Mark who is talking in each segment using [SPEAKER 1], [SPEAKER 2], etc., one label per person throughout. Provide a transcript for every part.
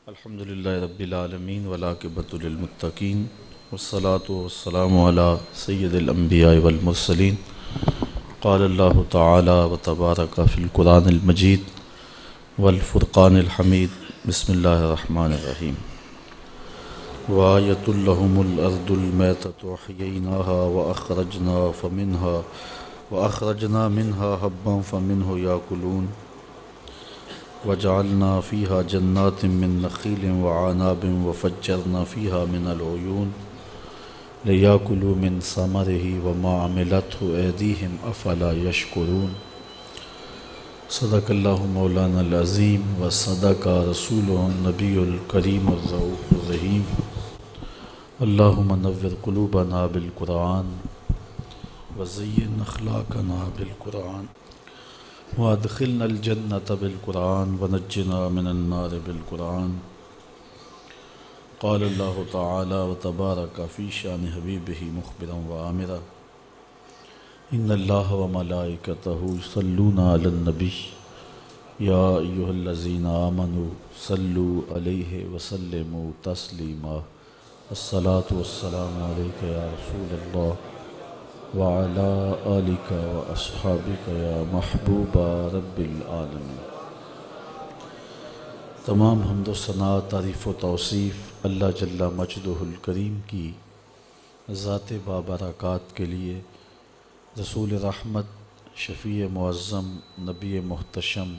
[SPEAKER 1] الحمد للہ رب العالمین والعاقبۃ للمتقین والصلاة والسلام علی سید الانبیاء والمرسلین قال اللہ تعالی وتبارک فی القرآن المجید والفرقان الحمید بسم اللہ الرحمن الرحیم وآیۃ لہم الارض المیتۃ احییناها وأخرجنا منها حبا فمنه یأکلون وجعلنا فيها جنات من نخيل وعناب وفجرنا فيها من العيون ليأكلوا من ثمره وما عملته أيديهم أفلا يشكرون صدق الله مولانا العظيم وصدق رسوله النبي الكريم الرؤوف الرحيم اللهم نور قلوبنا بالقرآن وزين أخلاقنا بالقرآن وادخلنا الجنة بالقرآن ونجنا من النار بالقرآن قال الله تعالى وتبارك في شان حبيبه مخبرا وآمرا إن الله وملائكته يصلون على النبي يا أيها الذين آمنوا صلوا عليه وسلموا تسليما الصلاة والسلام عليك يا رسول الله وعلى آلك وأصحابك يا محبوب رب العالمين۔ تمام حمد و ثناء، تعریف و توصیف اللہ جل مجدہ الکریم کی ذات بابرکات کے لیے، رسول رحمت، شفیع معظم، نبی محتشم،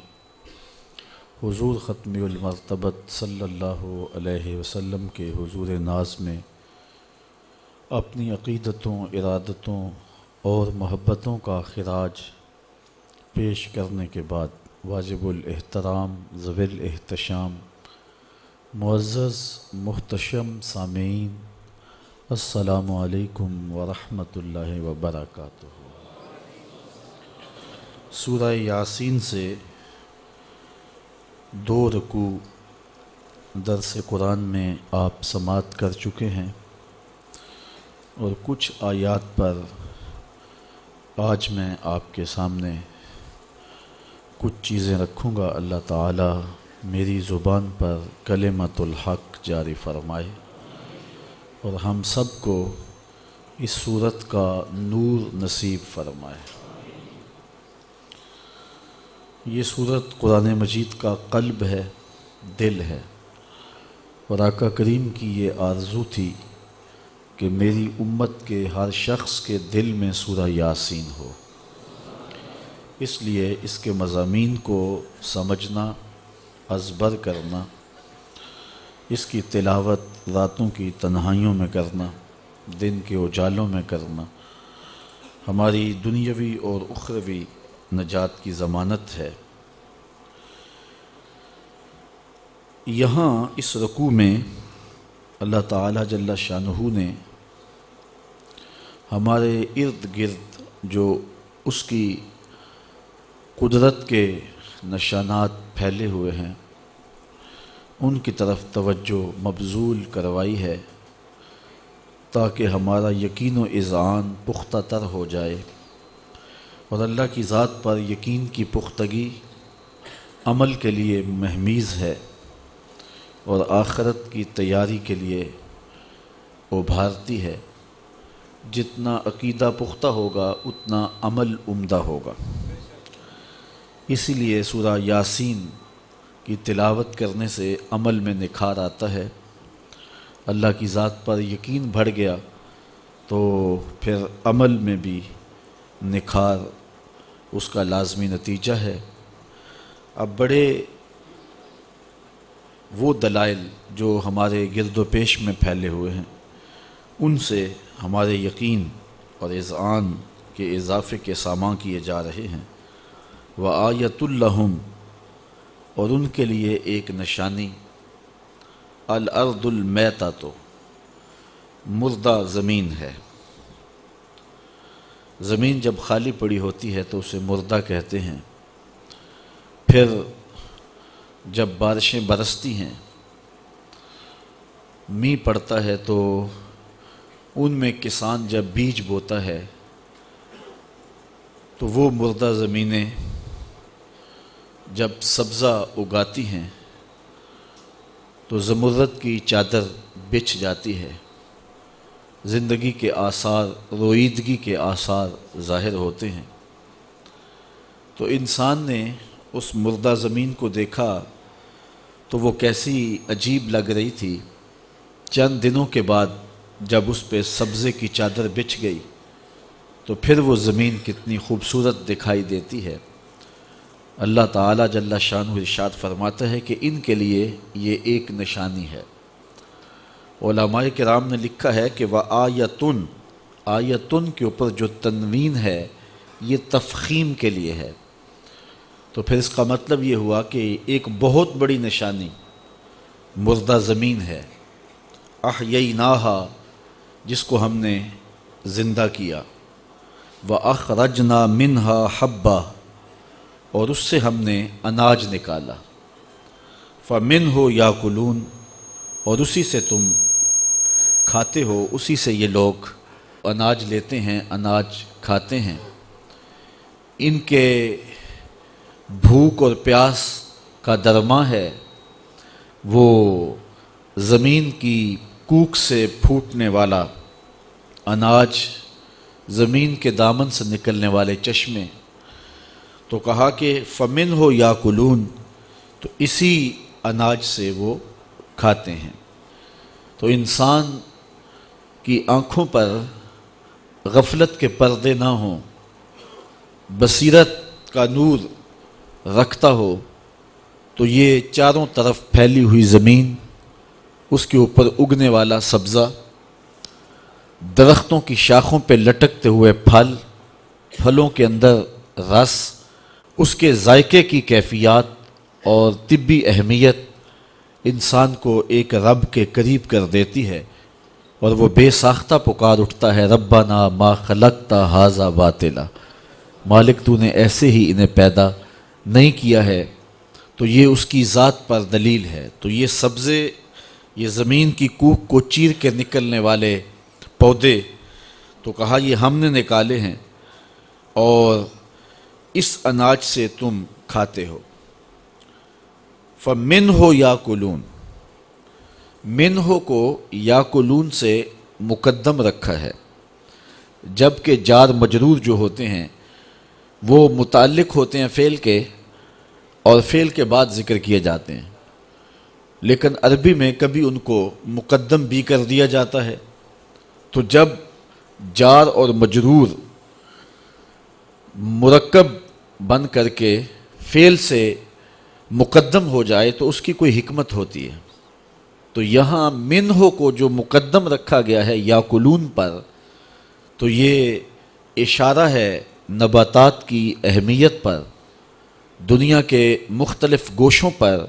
[SPEAKER 1] حضور ختم المرتبت صلی اللہ علیہ وسلم کے حضور ناز میں اپنی عقیدتوں، ارادتوں اور محبتوں کا خراج پیش کرنے کے بعد واجب الاحترام، ذوی الاحتشام، معزز محتشم سامعین، السلام علیکم ورحمۃ اللہ وبرکاتہ۔ سورہ یاسین سے 2 رکوع درس قرآن میں آپ سماعت کر چکے ہیں، اور کچھ آیات پر آج میں آپ کے سامنے کچھ چیزیں رکھوں گا۔ اللہ تعالی میری زبان پر کلمۃ الحق جاری فرمائے اور ہم سب کو اس صورت کا نور نصیب فرمائے۔ یہ صورت قرآن مجید کا قلب ہے، دل ہے، اور آقا کریم کی یہ آرزو تھی کہ میری امت کے ہر شخص کے دل میں سورہ یاسین ہو۔ اس لیے اس کے مضامین کو سمجھنا، ازبر کرنا، اس کی تلاوت راتوں کی تنہائیوں میں کرنا، دن کے اجالوں میں کرنا، ہماری دنیاوی اور اخروی نجات کی ضمانت ہے۔ یہاں اس رکوع میں اللہ تعالی جل شانہ نے ہمارے ارد گرد جو اس کی قدرت کے نشانات پھیلے ہوئے ہیں ان کی طرف توجہ مبذول کروائی ہے، تاکہ ہمارا یقین و اذعان پختہ تر ہو جائے، اور اللہ کی ذات پر یقین کی پختگی عمل کے لیے مہمیز ہے اور آخرت کی تیاری کے لیے ابھارتی ہے۔ جتنا عقیدہ پختہ ہوگا اتنا عمل عمدہ ہوگا۔ اسی لیے سورہ یاسین کی تلاوت کرنے سے عمل میں نکھار آتا ہے۔ اللہ کی ذات پر یقین بڑھ گیا تو پھر عمل میں بھی نکھار اس کا لازمی نتیجہ ہے۔ اب بڑے وہ دلائل جو ہمارے گرد و پیش میں پھیلے ہوئے ہیں ان سے ہمارے یقین اور اذعان کے اضافے کے ساماں کیے جا رہے ہیں۔ وآیۃ لہم، اور ان کے لیے ایک نشانی، الارض المیتۃ، مردہ زمین ہے۔ زمین جب خالی پڑی ہوتی ہے تو اسے مردہ کہتے ہیں۔ پھر جب بارشیں برستی ہیں، مینہ پڑتا ہے، تو ان میں کسان جب بیج بوتا ہے تو وہ مردہ زمینیں جب سبزہ اگاتی ہیں تو زمرد کی چادر بچھ جاتی ہے، زندگی کے آثار، رویدگی کے آثار ظاہر ہوتے ہیں۔ تو انسان نے اس مردہ زمین کو دیکھا تو وہ کیسی عجیب لگ رہی تھی۔ چند دنوں کے بعد جب اس پہ سبزے کی چادر بچھ گئی تو پھر وہ زمین کتنی خوبصورت دکھائی دیتی ہے۔ اللہ تعالیٰ جل شانہ ارشاد فرماتا ہے کہ ان کے لیے یہ ایک نشانی ہے۔ علماء کرام نے لکھا ہے کہ وَآیَةٌ، آیتن کے اوپر جو تنوین ہے یہ تفخیم کے لیے ہے، تو پھر اس کا مطلب یہ ہوا کہ ایک بہت بڑی نشانی مردہ زمین ہے، احییناہا، جس کو ہم نے زندہ کیا، وَأَخْرَجْنَا مِنْهَا حَبًّا، اور اس سے ہم نے اناج نکالا، فَمِنْهُ يَأْكُلُونَ، اور اسی سے تم کھاتے ہو، اسی سے یہ لوگ اناج لیتے ہیں، اناج کھاتے ہیں۔ ان کے بھوک اور پیاس کا درماں ہے وہ زمین کی کوکھ سے پھوٹنے والا اناج، زمین کے دامن سے نکلنے والے چشمے۔ تو کہا کہ فَمِنْهُ يَأْكُلُونَ، تو اسی اناج سے وہ کھاتے ہیں۔ تو انسان کی آنکھوں پر غفلت کے پردے نہ ہوں، بصیرت کا نور رکھتا ہو تو یہ چاروں طرف پھیلی ہوئی زمین، اس کے اوپر اگنے والا سبزہ، درختوں کی شاخوں پہ لٹکتے ہوئے پھل، پھلوں کے اندر رس، اس کے ذائقے کی کیفیات اور طبی اہمیت انسان کو ایک رب کے قریب کر دیتی ہے، اور وہ بے ساختہ پکار اٹھتا ہے ربنا ما خلقت ھذا باطلا، مالک تو نے ایسے ہی انہیں پیدا نہیں کیا ہے۔ تو یہ اس کی ذات پر دلیل ہے۔ تو یہ سبزے، یہ زمین کی کوکھ کو چیر کے نکلنے والے پودے، تو کہا یہ ہم نے نکالے ہیں اور اس اناج سے تم کھاتے ہو۔ فَمِنْهُ يَأْكُلُونَ، منہ کو یاکلون سے مقدم رکھا ہے، جبکہ جار مجرور جو ہوتے ہیں وہ متعلق ہوتے ہیں فعل کے، اور فعل کے بعد ذکر کیے جاتے ہیں، لیکن عربی میں کبھی ان کو مقدم بھی کر دیا جاتا ہے۔ تو جب جار اور مجرور مرکب بن کر کے فعل سے مقدم ہو جائے تو اس کی کوئی حکمت ہوتی ہے۔ تو یہاں منہ کو جو مقدم رکھا گیا ہے یاکلون پر، تو یہ اشارہ ہے نباتات کی اہمیت پر۔ دنیا کے مختلف گوشوں پر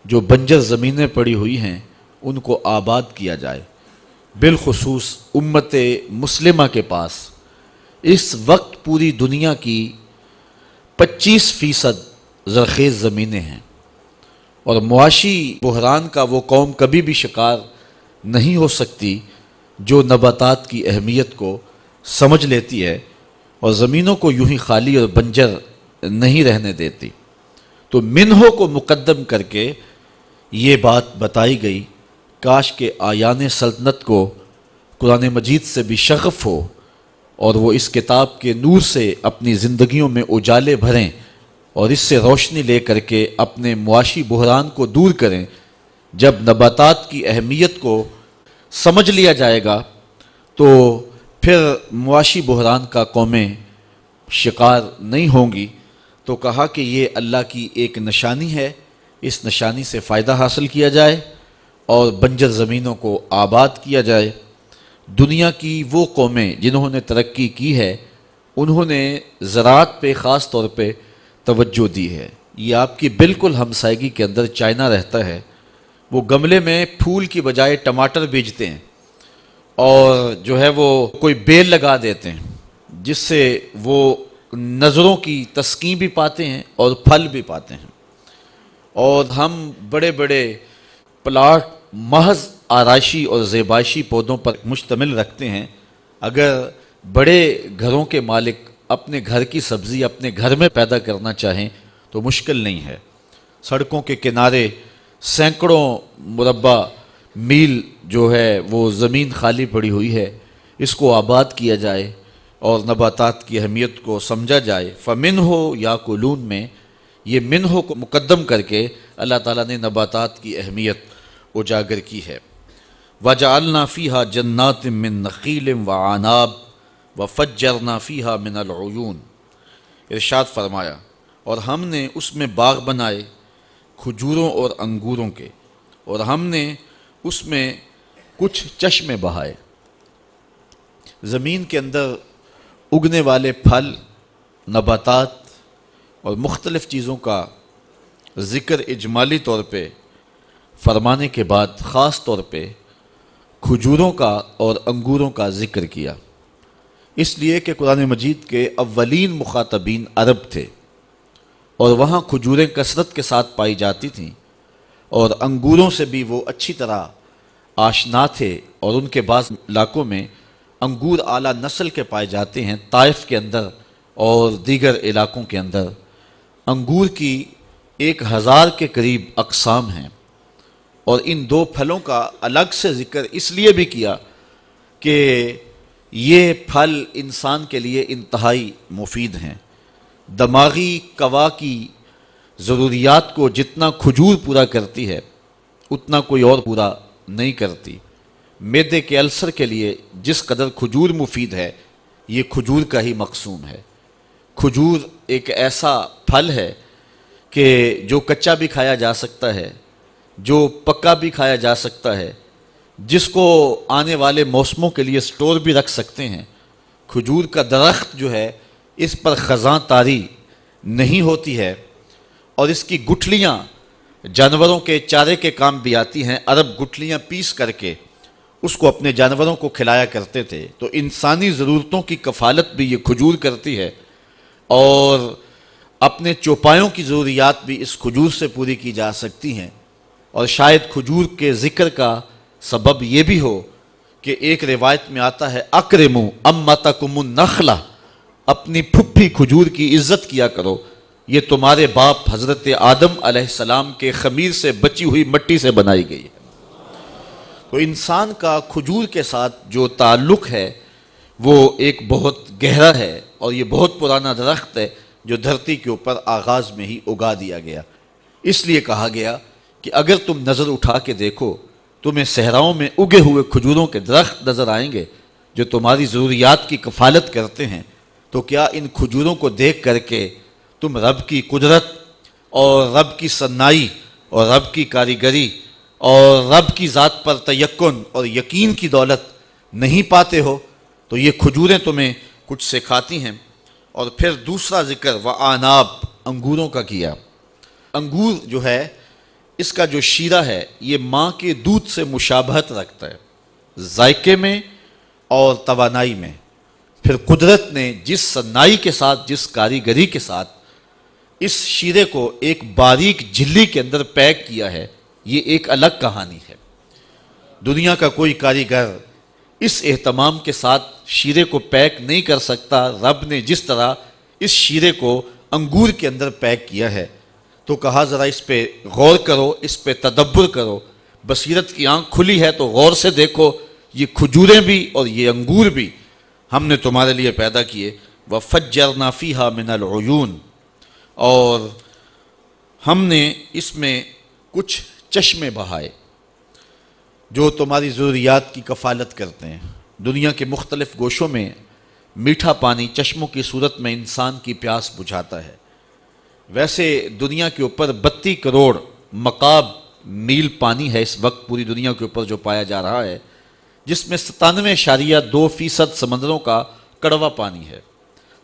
[SPEAKER 1] جو بنجر زمینیں پڑی ہوئی ہیں ان کو آباد کیا جائے، بالخصوص امت مسلمہ کے پاس اس وقت پوری دنیا کی 25% زرخیز زمینیں ہیں، اور معاشی بحران کا وہ قوم کبھی بھی شکار نہیں ہو سکتی جو نباتات کی اہمیت کو سمجھ لیتی ہے اور زمینوں کو یوں ہی خالی اور بنجر نہیں رہنے دیتی۔ تو منہوں کو مقدم کر کے یہ بات بتائی گئی، کاش کہ آیان سلطنت کو قرآن مجید سے بھی شغف ہو اور وہ اس کتاب کے نور سے اپنی زندگیوں میں اجالے بھریں اور اس سے روشنی لے کر کے اپنے معاشی بحران کو دور کریں۔ جب نباتات کی اہمیت کو سمجھ لیا جائے گا تو پھر معاشی بحران کا قومیں شکار نہیں ہوں گی۔ تو کہا کہ یہ اللہ کی ایک نشانی ہے، اس نشانی سے فائدہ حاصل کیا جائے اور بنجر زمینوں کو آباد کیا جائے۔ دنیا کی وہ قومیں جنہوں نے ترقی کی ہے انہوں نے زراعت پہ خاص طور پہ توجہ دی ہے۔ یہ آپ کی بالکل ہمسائیگی کے اندر چائنا رہتا ہے، وہ گملے میں پھول کی بجائے ٹماٹر بیچتے ہیں اور جو ہے وہ کوئی بیل لگا دیتے ہیں جس سے وہ نظروں کی تسکین بھی پاتے ہیں اور پھل بھی پاتے ہیں، اور ہم بڑے بڑے پلاٹ محض آرائشی اور زیبائشی پودوں پر مشتمل رکھتے ہیں۔ اگر بڑے گھروں کے مالک اپنے گھر کی سبزی اپنے گھر میں پیدا کرنا چاہیں تو مشکل نہیں ہے۔ سڑکوں کے کنارے سینکڑوں مربع میل جو ہے وہ زمین خالی پڑی ہوئی ہے، اس کو آباد کیا جائے اور نباتات کی اہمیت کو سمجھا جائے۔ فَمِنْهُ يَأْكُلُونَ میں یہ منہ کو مقدم کر کے اللہ تعالیٰ نے نباتات کی اہمیت اجاگر کی ہے۔ وَجَعَلْنَا فِيهَا جَنَّاتٍ مِّن نَخِيلٍ وَعَنَابٍ وَفَجَّرْنَا فِيهَا مِنَ الْعُيُونِ، ارشاد فرمایا اور ہم نے اس میں باغ بنائے کھجوروں اور انگوروں کے، اور ہم نے اس میں کچھ چشمے بہائے۔ زمین کے اندر اگنے والے پھل، نباتات اور مختلف چیزوں کا ذکر اجمالی طور پہ فرمانے کے بعد خاص طور پہ کھجوروں کا اور انگوروں کا ذکر کیا، اس لیے کہ قرآن مجید کے اولین مخاطبین عرب تھے اور وہاں کھجوریں کثرت کے ساتھ پائی جاتی تھیں، اور انگوروں سے بھی وہ اچھی طرح آشنا تھے، اور ان کے بعض علاقوں میں انگور اعلیٰ نسل کے پائے جاتے ہیں۔ طائف کے اندر اور دیگر علاقوں کے اندر انگور کی 1000 کے قریب اقسام ہیں، اور ان دو پھلوں کا الگ سے ذکر اس لیے بھی کیا کہ یہ پھل انسان کے لیے انتہائی مفید ہیں۔ دماغی قوا کی ضروریات کو جتنا کھجور پورا کرتی ہے اتنا کوئی اور پورا نہیں کرتی۔ معدے کے السر کے لیے جس قدر کھجور مفید ہے، یہ کھجور کا ہی مقسوم ہے۔ کھجور ایک ایسا پھل ہے کہ جو کچا بھی کھایا جا سکتا ہے، جو پکا بھی کھایا جا سکتا ہے، جس کو آنے والے موسموں کے لیے سٹور بھی رکھ سکتے ہیں۔ کھجور کا درخت جو ہے اس پر خزاں طاری نہیں ہوتی ہے، اور اس کی گٹھلیاں جانوروں کے چارے کے کام بھی آتی ہیں۔ عرب گٹھلیاں پیس کر کے اس کو اپنے جانوروں کو کھلایا کرتے تھے، تو انسانی ضرورتوں کی کفالت بھی یہ کھجور کرتی ہے، اور اپنے چوپایوں کی ضروریات بھی اس کھجور سے پوری کی جا سکتی ہیں۔ اور شاید کھجور کے ذکر کا سبب یہ بھی ہو کہ ایک روایت میں آتا ہے اکرموا امتکم النخلہ، اپنی پھپھی کھجور کی عزت کیا کرو، یہ تمہارے باپ حضرت آدم علیہ السلام کے خمیر سے بچی ہوئی مٹی سے بنائی گئی ہے۔ تو انسان کا کھجور کے ساتھ جو تعلق ہے وہ ایک بہت گہرا ہے، اور یہ بہت پرانا درخت ہے جو دھرتی کے اوپر آغاز میں ہی اگا دیا گیا۔ اس لیے کہا گیا کہ اگر تم نظر اٹھا کے دیکھو تمہیں صحراؤں میں اگے ہوئے کھجوروں کے درخت نظر آئیں گے جو تمہاری ضروریات کی کفالت کرتے ہیں، تو کیا ان کھجوروں کو دیکھ کر کے تم رب کی قدرت اور رب کی صنائی اور رب کی کاریگری اور رب کی ذات پر تیقن اور یقین کی دولت نہیں پاتے ہو؟ تو یہ کھجوریں تمہیں کچھ سکھاتی ہیں۔ اور پھر دوسرا ذکر وعناب، انگوروں کا کیا۔ انگور جو ہے اس کا جو شیرہ ہے یہ ماں کے دودھ سے مشابہت رکھتا ہے ذائقے میں اور توانائی میں۔ پھر قدرت نے جس صنائی کے ساتھ، جس کاریگری کے ساتھ اس شیرے کو ایک باریک جھلی کے اندر پیک کیا ہے، یہ ایک الگ کہانی ہے۔ دنیا کا کوئی کاریگر اس اہتمام کے ساتھ شیرے کو پیک نہیں کر سکتا۔ رب نے جس طرح اس شیرے کو انگور کے اندر پیک کیا ہے، تو کہا ذرا اس پہ غور کرو، اس پہ تدبر کرو، بصیرت کی آنکھ کھلی ہے تو غور سے دیکھو، یہ کھجوریں بھی اور یہ انگور بھی ہم نے تمہارے لیے پیدا کیے۔ وَفَجَّرْنَا فِيهَا مِنَ الْعُيُونِ، اور ہم نے اس میں کچھ چشمے بہائے جو تمہاری ضروریات کی کفالت کرتے ہیں۔ دنیا کے مختلف گوشوں میں میٹھا پانی چشموں کی صورت میں انسان کی پیاس بجھاتا ہے۔ ویسے دنیا کے اوپر 32 کروڑ مکعب میل پانی ہے اس وقت پوری دنیا کے اوپر جو پایا جا رہا ہے، جس میں 97.2% سمندروں کا کڑوا پانی ہے۔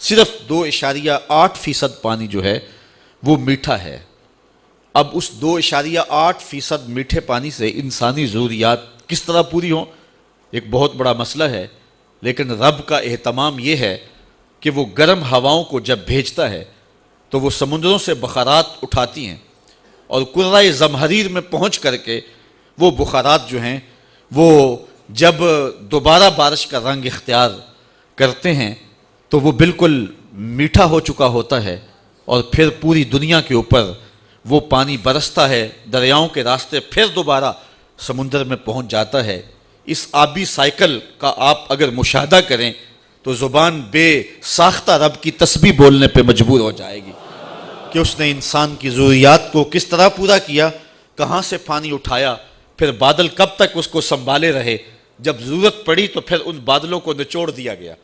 [SPEAKER 1] صرف 2.8% پانی جو ہے وہ میٹھا ہے۔ اب اس 2.8% میٹھے پانی سے انسانی ضروریات کس طرح پوری ہوں، ایک بہت بڑا مسئلہ ہے۔ لیکن رب کا اہتمام یہ ہے کہ وہ گرم ہواؤں کو جب بھیجتا ہے تو وہ سمندروں سے بخارات اٹھاتی ہیں، اور قرۂ زمہریر میں پہنچ کر کے وہ بخارات جو ہیں وہ جب دوبارہ بارش کا رنگ اختیار کرتے ہیں تو وہ بالکل میٹھا ہو چکا ہوتا ہے، اور پھر پوری دنیا کے اوپر وہ پانی برستا ہے دریاؤں کے راستے، پھر دوبارہ سمندر میں پہنچ جاتا ہے۔ اس آبی سائیکل کا آپ اگر مشاہدہ کریں تو زبان بے ساختہ رب کی تسبیح بولنے پہ مجبور ہو جائے گی کہ اس نے انسان کی ضروریات کو کس طرح پورا کیا، کہاں سے پانی اٹھایا، پھر بادل کب تک اس کو سنبھالے رہے، جب ضرورت پڑی تو پھر ان بادلوں کو نچوڑ دیا گیا،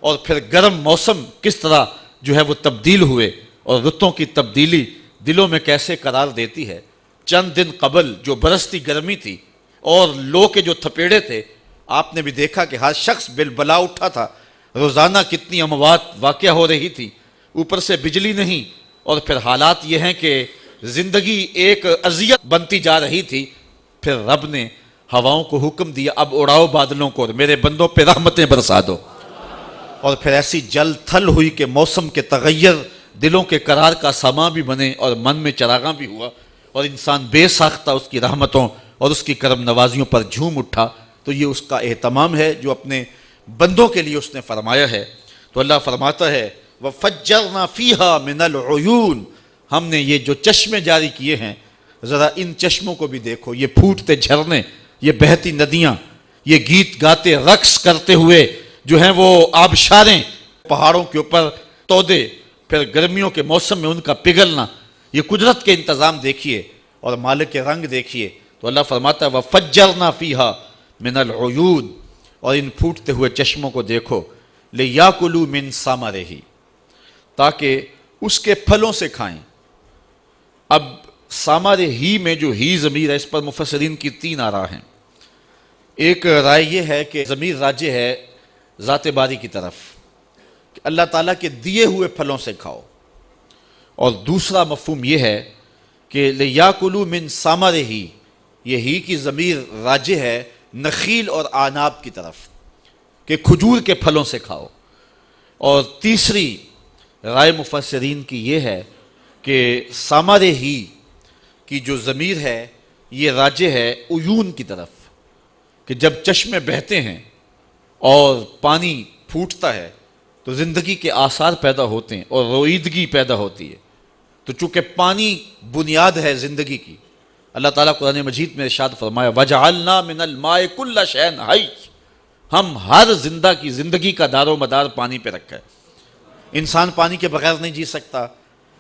[SPEAKER 1] اور پھر گرم موسم کس طرح جو ہے وہ تبدیل ہوئے، اور رتوں کی تبدیلی دلوں میں کیسے قرار دیتی ہے۔ چند دن قبل جو برستی گرمی تھی اور لو کے جو تھپیڑے تھے، آپ نے بھی دیکھا کہ ہر شخص بالبلا اٹھا تھا، روزانہ کتنی اموات واقع ہو رہی تھی، اوپر سے بجلی نہیں، اور پھر حالات یہ ہیں کہ زندگی ایک اذیت بنتی جا رہی تھی۔ پھر رب نے ہواؤں کو حکم دیا، اب اڑاؤ بادلوں کو اور میرے بندوں پہ رحمتیں برسا دو، اور پھر ایسی جل تھل ہوئی کہ موسم کے تغیر دلوں کے قرار کا سامان بھی بنے اور من میں چراغاں بھی ہوا، اور انسان بے ساختہ اس کی رحمتوں اور اس کی کرم نوازیوں پر جھوم اٹھا۔ تو یہ اس کا اہتمام ہے جو اپنے بندوں کے لیے اس نے فرمایا ہے۔ تو اللہ فرماتا ہے وَفَجَّرْنَا فِيهَا مِنَ الْعُيُونِ، ہم نے یہ جو چشمے جاری کیے ہیں، ذرا ان چشموں کو بھی دیکھو، یہ پھوٹتے جھرنے، یہ بہتی ندیاں، یہ گیت گاتے رقص کرتے ہوئے جو ہیں وہ آبشاریں، پہاڑوں کے اوپر تودے، پھر گرمیوں کے موسم میں ان کا پگھلنا، یہ قدرت کے انتظام دیکھیے اور مالک کے رنگ دیکھیے۔ تو اللہ فرماتا ہے وَفَجَّرْنَا فِيهَا مِنَ الْعُيُونِ، اور ان پھوٹتے ہوئے چشموں کو دیکھو، لِيَأْكُلُوا مِن ثَمَرِهِ، تاکہ اس کے پھلوں سے کھائیں۔ اب ثمرہ ہی میں جو ہی ضمیر ہے، اس پر مفسرین کی 3 آراء ہیں۔ ایک رائے یہ ہے کہ ضمیر راجع ہے ذات باری کی طرف، کہ اللہ تعالیٰ کے دیے ہوئے پھلوں سے کھاؤ، اور دوسرا مفہوم یہ ہے کہ لِيَأْكُلُوا مِن ثَمَرِهِ، یہ ہی کی ضمیر راجع ہے نخیل اور آناب کی طرف، کہ کھجور کے پھلوں سے کھاؤ۔ اور تیسری رائے مفسرین کی یہ ہے کہ ثمرہ ہی کی جو ضمیر ہے یہ راجع ہے عیون کی طرف، کہ جب چشمے بہتے ہیں اور پانی پھوٹتا ہے تو زندگی کے آثار پیدا ہوتے ہیں اور رویدگی پیدا ہوتی ہے۔ تو چونکہ پانی بنیاد ہے زندگی کی، اللہ تعالیٰ قرآن مجید میں ارشاد فرمایا وَجَعَلْنَا مِنَ الْمَاءِ كُلَّ شَيْءٍ حَيٍّ، ہم ہر زندہ کی زندگی کا دار و مدار پانی پہ رکھا ہے۔ انسان پانی کے بغیر نہیں جی سکتا،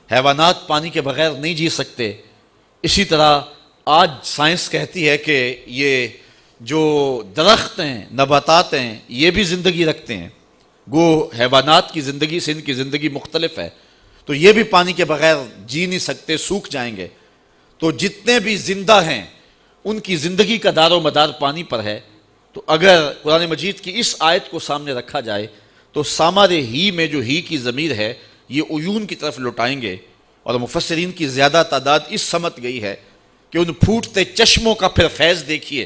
[SPEAKER 1] حیوانات پانی کے بغیر نہیں جی سکتے۔ اسی طرح آج سائنس کہتی ہے کہ یہ جو درخت ہیں، نباتات ہیں، یہ بھی زندگی رکھتے ہیں، گو حیوانات کی زندگی سے ان کی زندگی مختلف ہے، تو یہ بھی پانی کے بغیر جی نہیں سکتے، سوکھ جائیں گے۔ تو جتنے بھی زندہ ہیں ان کی زندگی کا دار و مدار پانی پر ہے۔ تو اگر قرآن مجید کی اس آیت کو سامنے رکھا جائے تو ثمرہ ہی میں جو ہی کی ضمیر ہے یہ عیون کی طرف لوٹائیں گے، اور مفسرین کی زیادہ تعداد اس سمت گئی ہے کہ ان پھوٹتے چشموں کا پھر فیض دیکھیے،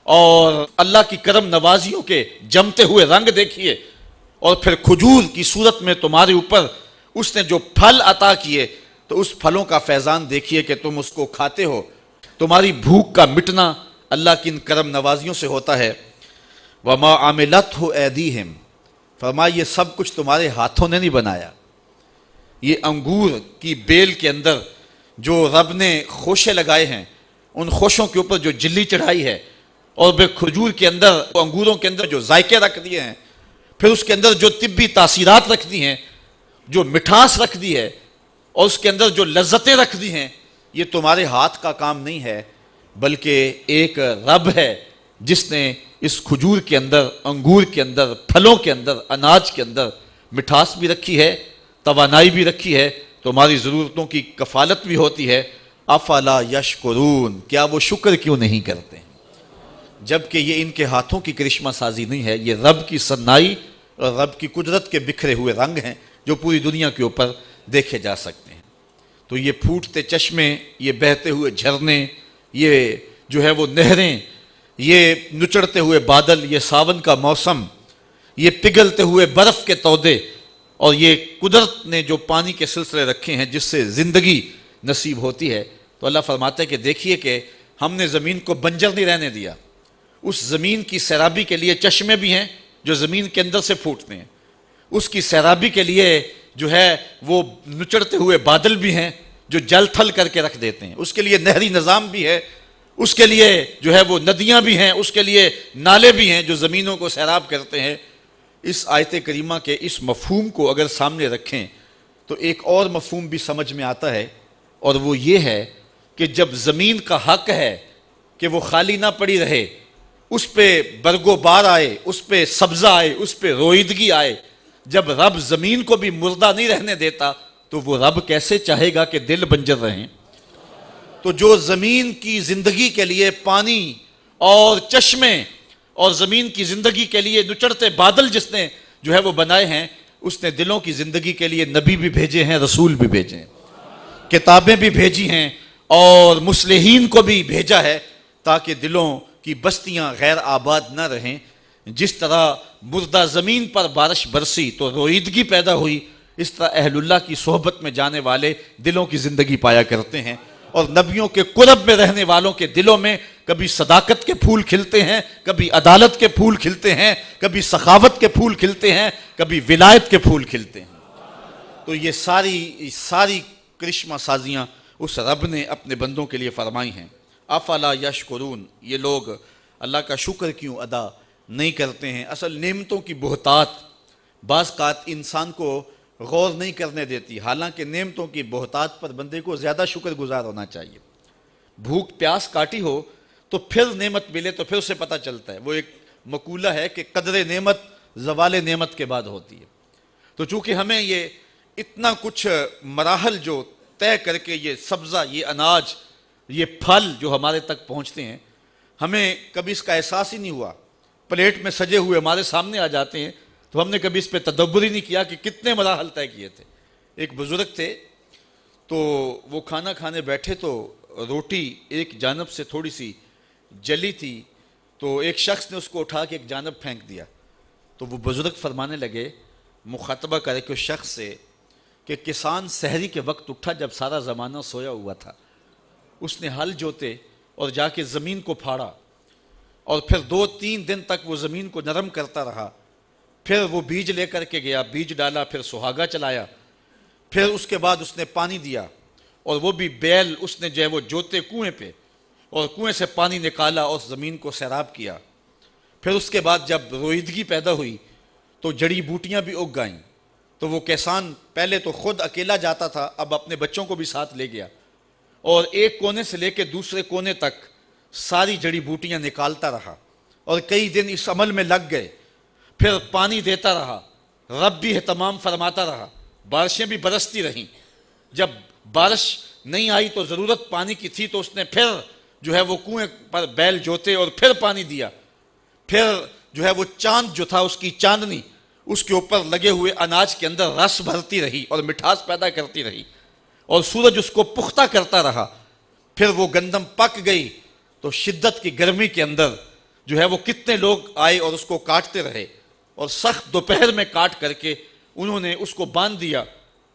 [SPEAKER 1] اور اللہ کی کرم نوازیوں کے جمتے ہوئے رنگ دیکھیے، اور پھر کھجور کی صورت میں تمہارے اوپر اس نے جو پھل عطا کیے تو اس پھلوں کا فیضان دیکھیے کہ تم اس کو کھاتے ہو۔ تمہاری بھوک کا مٹنا اللہ کی ان کرم نوازیوں سے ہوتا ہے۔ وَمَا عَمِلَتْهُ أَيْدِيهِمْ، فرمایا یہ سب کچھ تمہارے ہاتھوں نے نہیں بنایا۔ یہ انگور کی بیل کے اندر جو رب نے خوشے لگائے ہیں، ان خوشوں کے اوپر جو جلی چڑھائی ہے، اور پھر کھجور کے اندر، انگوروں کے اندر جو ذائقے رکھ دیے ہیں، پھر اس کے اندر جو طبی تاثیرات رکھ دی ہیں، جو مٹھاس رکھ دی ہے، اور اس کے اندر جو لذتیں رکھ دی ہیں، یہ تمہارے ہاتھ کا کام نہیں ہے، بلکہ ایک رب ہے جس نے اس کھجور کے اندر، انگور کے اندر، پھلوں کے اندر، اناج کے اندر مٹھاس بھی رکھی ہے، توانائی بھی رکھی ہے، تمہاری ضرورتوں کی کفالت بھی ہوتی ہے۔ افلا یشکرون، کیا وہ شکر کیوں نہیں کرتے؟ جبکہ یہ ان کے ہاتھوں کی کرشمہ سازی نہیں ہے، یہ رب کی صنائی اور رب کی قدرت کے بکھرے ہوئے رنگ ہیں جو پوری دنیا کے اوپر دیکھے جا سکتے ہیں۔ تو یہ پھوٹتے چشمے، یہ بہتے ہوئے جھرنے، یہ جو ہے وہ نہریں، یہ نچڑتے ہوئے بادل، یہ ساون کا موسم، یہ پگھلتے ہوئے برف کے تودے، اور یہ قدرت نے جو پانی کے سلسلے رکھے ہیں جس سے زندگی نصیب ہوتی ہے۔ تو اللہ فرماتا ہے کہ دیکھیے کہ ہم نے زمین کو بنجر نہیں رہنے دیا، اس زمین کی سیرابی کے لیے چشمے بھی ہیں جو زمین کے اندر سے پھوٹتے ہیں، اس کی سیرابی کے لیے جو ہے وہ نچڑتے ہوئے بادل بھی ہیں جو جل تھل کر کے رکھ دیتے ہیں، اس کے لیے نہری نظام بھی ہے، اس کے لیے جو ہے وہ ندیاں بھی ہیں، اس کے لیے نالے بھی ہیں جو زمینوں کو سیراب کرتے ہیں۔ اس آیت کریمہ کے اس مفہوم کو اگر سامنے رکھیں تو ایک اور مفہوم بھی سمجھ میں آتا ہے، اور وہ یہ ہے کہ جب زمین کا حق ہے کہ وہ خالی نہ پڑی رہے، اس پہ برگ و بار آئے، اس پہ سبزہ آئے، اس پہ رویدگی آئے، جب رب زمین کو بھی مردہ نہیں رہنے دیتا تو وہ رب کیسے چاہے گا کہ دل بنجر رہیں؟ تو جو زمین کی زندگی کے لیے پانی اور چشمے اور زمین کی زندگی کے لیے نچڑتے بادل جس نے جو ہے وہ بنائے ہیں، اس نے دلوں کی زندگی کے لیے نبی بھی بھیجے ہیں، رسول بھی بھیجے ہیں، کتابیں بھی بھیجی ہیں اور مصلحین کو بھی بھیجا ہے تاکہ دلوں کی بستیاں غیر آباد نہ رہیں۔ جس طرح مردہ زمین پر بارش برسی تو رویدگی پیدا ہوئی، اس طرح اہل اللہ کی صحبت میں جانے والے دلوں کی زندگی پایا کرتے ہیں، اور نبیوں کے قرب میں رہنے والوں کے دلوں میں کبھی صداقت کے پھول کھلتے ہیں، کبھی عدالت کے پھول کھلتے ہیں، کبھی سخاوت کے پھول کھلتے ہیں، کبھی ولایت کے پھول کھلتے ہیں۔ تو یہ ساری کرشمہ سازیاں اس رب نے اپنے بندوں کے لیے فرمائی ہیں۔ افلا یشکرون، یہ لوگ اللہ کا شکر کیوں ادا نہیں کرتے ہیں؟ اصل نعمتوں کی بہتات بعض اوقات انسان کو غور نہیں کرنے دیتی، حالانکہ نعمتوں کی بہتات پر بندے کو زیادہ شکر گزار ہونا چاہیے۔ بھوک پیاس کاٹی ہو تو پھر نعمت ملے تو پھر اسے پتہ چلتا ہے۔ وہ ایک مقولہ ہے کہ قدر نعمت زوال نعمت کے بعد ہوتی ہے۔ تو چونکہ ہمیں یہ اتنا کچھ مراحل جو طے کر کے یہ سبزہ، یہ اناج، یہ پھل جو ہمارے تک پہنچتے ہیں، ہمیں کبھی اس کا احساس ہی نہیں ہوا۔ پلیٹ میں سجے ہوئے ہمارے سامنے آ جاتے ہیں تو ہم نے کبھی اس پہ تدبر ہی نہیں کیا کہ کتنے مراحل طے کیے تھے۔ ایک بزرگ تھے تو وہ کھانا کھانے بیٹھے تو روٹی ایک جانب سے تھوڑی سی جلی تھی، تو ایک شخص نے اس کو اٹھا کے ایک جانب پھینک دیا۔ تو وہ بزرگ فرمانے لگے، مخاطبہ کرے کہ اس شخص سے، کہ کسان سحری کے وقت اٹھا جب سارا زمانہ سویا ہوا تھا، اس نے ہل جوتے اور جا کے زمین کو پھاڑا، اور پھر 2-3 دن تک وہ زمین کو نرم کرتا رہا، پھر وہ بیج لے کر کے گیا، بیج ڈالا، پھر سہاگا چلایا، پھر اس کے بعد اس نے پانی دیا، اور وہ بھی بیل اس نے جو ہے وہ جوتے کنویں پہ، اور کنویں سے پانی نکالا اور زمین کو سیراب کیا۔ پھر اس کے بعد جب رویدگی پیدا ہوئی تو جڑی بوٹیاں بھی اگ گئیں، تو وہ کسان پہلے تو خود اکیلا جاتا تھا، اب اپنے بچوں کو بھی ساتھ لے گیا، اور ایک کونے سے لے کے دوسرے کونے تک ساری جڑی بوٹیاں نکالتا رہا، اور کئی دن اس عمل میں لگ گئے۔ پھر پانی دیتا رہا، رب بھی اہتمام فرماتا رہا، بارشیں بھی برستی رہیں۔ جب بارش نہیں آئی تو ضرورت پانی کی تھی تو اس نے پھر جو ہے وہ کنویں پر بیل جوتے اور پھر پانی دیا۔ پھر جو ہے وہ چاند جو تھا، اس کی چاندنی اس کے اوپر لگے ہوئے اناج کے اندر رس بھرتی رہی اور مٹھاس پیدا کرتی رہی، اور سورج اس کو پختہ کرتا رہا۔ پھر وہ گندم پک گئی تو شدت کی گرمی کے اندر جو ہے وہ کتنے لوگ آئے اور اس کو کاٹتے رہے، اور سخت دوپہر میں کاٹ کر کے انہوں نے اس کو باندھ دیا،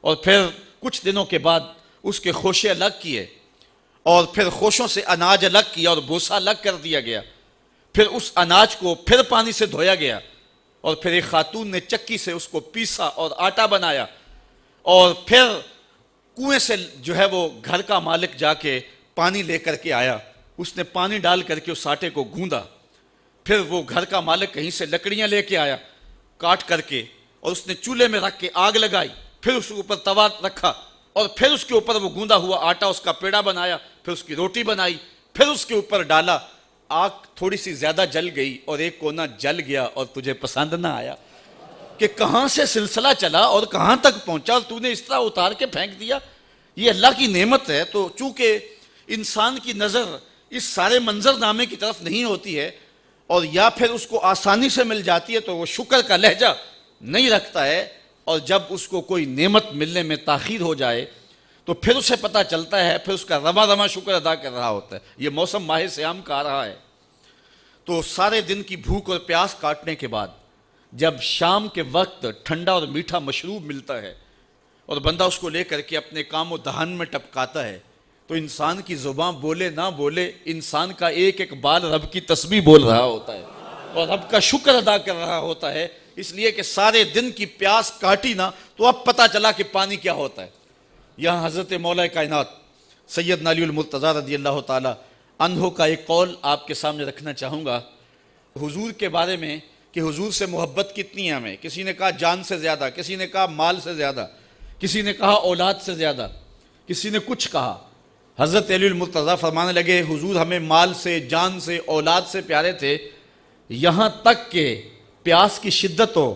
[SPEAKER 1] اور پھر کچھ دنوں کے بعد اس کے خوشے الگ کیے، اور پھر خوشوں سے اناج الگ کیا اور بوسہ الگ کر دیا گیا۔ پھر اس اناج کو پھر پانی سے دھویا گیا، اور پھر ایک خاتون نے چکی سے اس کو پیسا اور آٹا بنایا، اور پھر کنویں سے جو ہے وہ گھر کا مالک جا کے پانی لے کر کے آیا، اس نے پانی ڈال کر کے اس آٹے کو گوندا۔ پھر وہ گھر کا مالک کہیں سے لکڑیاں لے کے آیا کاٹ کر کے، اور اس نے چولہے میں رکھ کے آگ لگائی، پھر اس کے اوپر توا رکھا، اور پھر اس کے اوپر وہ گوندا ہوا آٹا، اس کا پیڑا بنایا، پھر اس کی روٹی بنائی، پھر اس کے اوپر ڈالا۔ آگ تھوڑی سی زیادہ جل گئی اور ایک کونا جل گیا اور تجھے پسند نہ آیا کہ کہاں سے سلسلہ چلا اور کہاں تک پہنچا، اور تو نے اس طرح اتار کے پھینک دیا۔ یہ اللہ کی نعمت ہے۔ تو چونکہ انسان کی نظر اس سارے منظر نامے کی طرف نہیں ہوتی ہے، اور یا پھر اس کو آسانی سے مل جاتی ہے تو وہ شکر کا لہجہ نہیں رکھتا ہے، اور جب اس کو کوئی نعمت ملنے میں تاخیر ہو جائے تو پھر اسے پتہ چلتا ہے، پھر اس کا رواں رواں شکر ادا کر رہا ہوتا ہے۔ یہ موسم ماہ سیام کا آ رہا ہے، تو سارے دن کی بھوک اور پیاس کاٹنے کے بعد جب شام کے وقت ٹھنڈا اور میٹھا مشروب ملتا ہے اور بندہ اس کو لے کر کے اپنے کام و دہن میں ٹپکاتا ہے، تو انسان کی زبان بولے نہ بولے، انسان کا ایک ایک بال رب کی تسبیح بول رہا ہوتا ہے اور رب کا شکر ادا کر رہا ہوتا ہے، اس لیے کہ سارے دن کی پیاس کاٹی نہ تو اب پتہ چلا کہ پانی کیا ہوتا ہے۔ یہاں حضرت مولا کائنات سیدنا علی المرتضیٰ رضی اللہ تعالی عنہ کا ایک قول آپ کے سامنے رکھنا چاہوں گا حضور کے بارے میں کہ حضور سے محبت کتنی ہے ہمیں. کسی نے کہا جان سے زیادہ، کسی نے کہا مال سے زیادہ، کسی نے کہا اولاد سے زیادہ، کسی نے کچھ کہا. حضرت علی المرتضیٰ فرمانے لگے حضور ہمیں مال سے، جان سے، اولاد سے پیارے تھے، یہاں تک کہ پیاس کی شدت ہو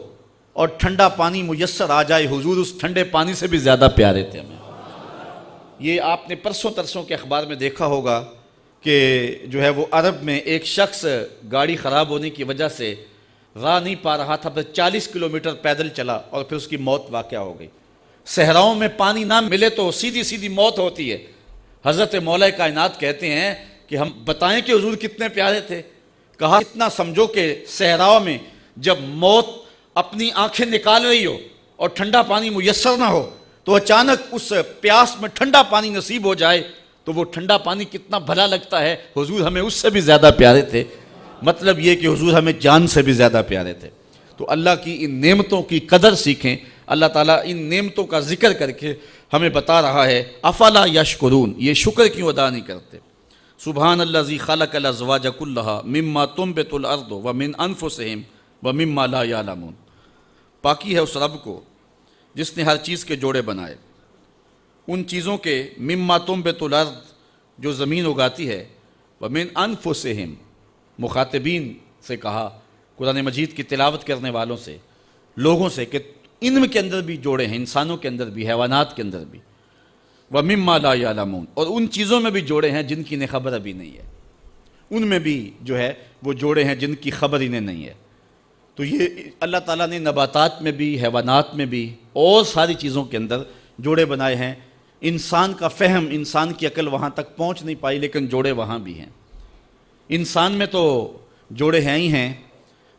[SPEAKER 1] اور ٹھنڈا پانی میسر آ جائے حضور اس ٹھنڈے پانی سے بھی زیادہ پیارے تھے ہمیں. یہ آپ نے پرسوں ترسوں کے اخبار میں دیکھا ہوگا کہ جو ہے وہ عرب میں ایک شخص گاڑی خراب ہونے کی وجہ سے راہ نہیں پا رہا تھا، پھر 40 کلومیٹر پیدل چلا اور پھر اس کی موت واقع ہو گئی. صحراؤں میں پانی نہ ملے تو سیدھی سیدھی موت ہوتی ہے. حضرت مولا کائنات کہتے ہیں کہ ہم بتائیں کہ حضور کتنے پیارے تھے. کہا اتنا سمجھو کہ صحراؤں میں جب موت اپنی آنکھیں نکال رہی ہو اور ٹھنڈا پانی میسر نہ ہو تو اچانک اس پیاس میں ٹھنڈا پانی نصیب ہو جائے تو وہ ٹھنڈا پانی کتنا بھلا لگتا ہے. حضور ہمیں اس سے بھی زیادہ پیارے تھے. مطلب یہ کہ حضور ہمیں جان سے بھی زیادہ پیارے تھے. تو اللہ کی ان نعمتوں کی قدر سیکھیں. اللہ تعالیٰ ان نعمتوں کا ذکر کر کے ہمیں بتا رہا ہے افلا یشکرون، یہ شکر کیوں ادا نہیں کرتے. سبحان الذی خلق الازواج کلھا مما تنبت الارض ومن انفسہم ومما لا یعلمون. پاکی ہے اس رب کو جس نے ہر چیز کے جوڑے بنائے، ان چیزوں کے مما تنبت الارض جو زمین اگاتی ہے، ومن انفسہم مخاطبین سے کہا، قرآن مجید کی تلاوت کرنے والوں سے، لوگوں سے، کہ ان کے اندر بھی جوڑے ہیں، انسانوں کے اندر بھی، حیوانات کے اندر بھی. وَمِمَّا لَا يَعْلَمُونَ، اور ان چیزوں میں بھی جوڑے ہیں جن کی انہیں خبر ابھی نہیں ہے. ان میں بھی جو ہے وہ جوڑے ہیں جن کی خبر انہیں نہیں ہے. تو یہ اللہ تعالیٰ نے نباتات میں بھی، حیوانات میں بھی اور ساری چیزوں کے اندر جوڑے بنائے ہیں. انسان کا فہم، انسان کی عقل وہاں تک پہنچ نہیں پائی، لیکن جوڑے وہاں بھی ہیں. انسان میں تو جوڑے ہیں ہی ہیں.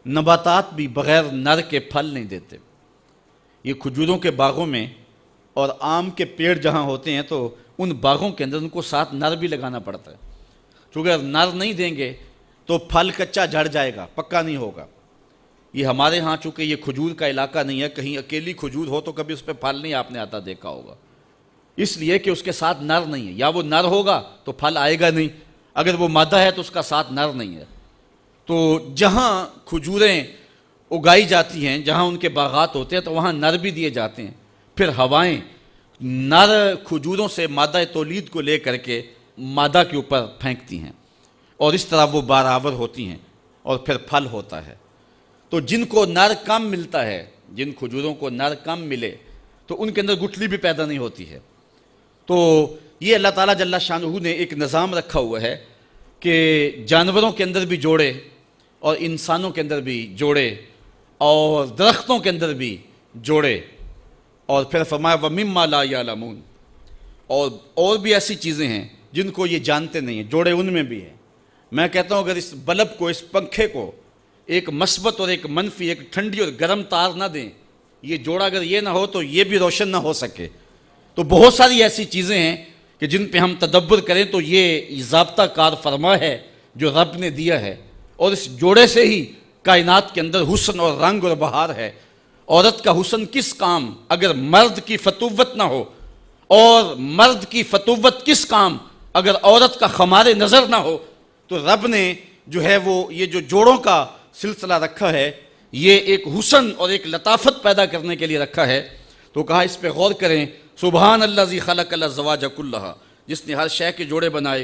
[SPEAKER 1] نباتات بھی بغیر نر کے پھل نہیں دیتے. یہ کھجوروں کے باغوں میں اور آم کے پیڑ جہاں ہوتے ہیں تو ان باغوں کے اندر ان کو ساتھ نر بھی لگانا پڑتا ہے، کیونکہ اگر نر نہیں دیں گے تو پھل کچا جھڑ جائے گا، پکا نہیں ہوگا. یہ ہمارے ہاں چونکہ یہ کھجور کا علاقہ نہیں ہے، کہیں اکیلی کھجور ہو تو کبھی اس پہ پھل نہیں آپ نے آتا دیکھا ہوگا، اس لیے کہ اس کے ساتھ نر نہیں ہے. یا وہ نر ہوگا تو پھل آئے گا نہیں، اگر وہ مادہ ہے تو اس کا ساتھ نر نہیں ہے. تو جہاں کھجوریں اگائی جاتی ہیں، جہاں ان کے باغات ہوتے ہیں تو وہاں نر بھی دیے جاتے ہیں. پھر ہوائیں نر کھجوروں سے مادہ تولید کو لے کر کے مادہ کے اوپر پھینکتی ہیں اور اس طرح وہ بارآور ہوتی ہیں اور پھر پھل ہوتا ہے. تو جن کو نر کم ملتا ہے، جن کھجوروں کو نر کم ملے تو ان کے اندر گٹھلی بھی پیدا نہیں ہوتی ہے. تو یہ اللہ تعالیٰ جل شانہ نے ایک نظام رکھا ہوا ہے کہ جانوروں کے اندر بھی جوڑے اور انسانوں کے اندر بھی جوڑے اور درختوں کے اندر بھی جوڑے. اور پھر فرمایا وَمِمَّا لَا يَعْلَمُونَ، اور بھی ایسی چیزیں ہیں جن کو یہ جانتے نہیں ہیں، جوڑے ان میں بھی ہیں. میں کہتا ہوں اگر اس بلب کو، اس پنکھے کو ایک مثبت اور ایک منفی، ایک ٹھنڈی اور گرم تار نہ دیں، یہ جوڑا اگر یہ نہ ہو تو یہ بھی روشن نہ ہو سکے. تو بہت ساری ایسی چیزیں ہیں کہ جن پہ ہم تدبر کریں تو یہ ضابطہ کار فرما ہے جو رب نے دیا ہے. اور اس جوڑے سے ہی کائنات کے اندر حسن اور رنگ اور بہار ہے. عورت کا حسن کس کام اگر مرد کی فتوت نہ ہو، اور مرد کی فتوت کس کام اگر عورت کا خمار نظر نہ ہو. تو رب نے جو ہے وہ یہ جو جوڑوں کا سلسلہ رکھا ہے یہ ایک حسن اور ایک لطافت پیدا کرنے کے لیے رکھا ہے. تو کہا اس پہ غور کریں. سبحان الذی خلق الازواج کلھا، جس نے ہر شے کے جوڑے بنائے.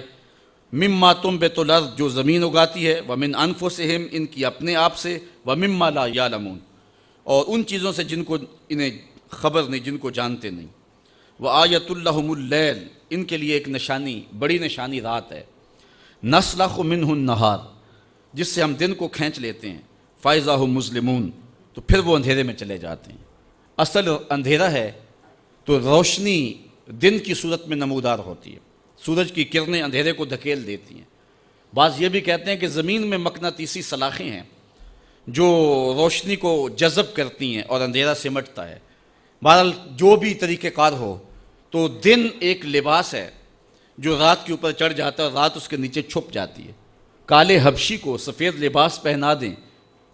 [SPEAKER 1] مما تنبت الارض، جو زمین اگاتی ہے، ومن انفسہم، ان کی اپنے آپ سے، ومما لا یعلمون، اور ان چیزوں سے جن کو انہیں خبر نہیں، جن کو جانتے نہیں. وآیۃ لہم اللیل، ان کے لیے ایک نشانی، بڑی نشانی رات ہے. نسلخ منہ النہار، جس سے ہم دن کو کھینچ لیتے ہیں. فاذا ھم مظلمون، تو پھر وہ اندھیرے میں چلے جاتے ہیں. اصل اندھیرا ہے تو روشنی دن کی صورت میں نمودار ہوتی ہے. سورج کی کرنیں اندھیرے کو دھکیل دیتی ہیں. بعض یہ بھی کہتے ہیں کہ زمین میں مقناطیسی سلاخیں ہیں جو روشنی کو جذب کرتی ہیں اور اندھیرا سمٹتا ہے. بہرحال جو بھی طریقہ کار ہو، تو دن ایک لباس ہے جو رات کے اوپر چڑھ جاتا ہے اور رات اس کے نیچے چھپ جاتی ہے. کالے حبشی کو سفید لباس پہنا دیں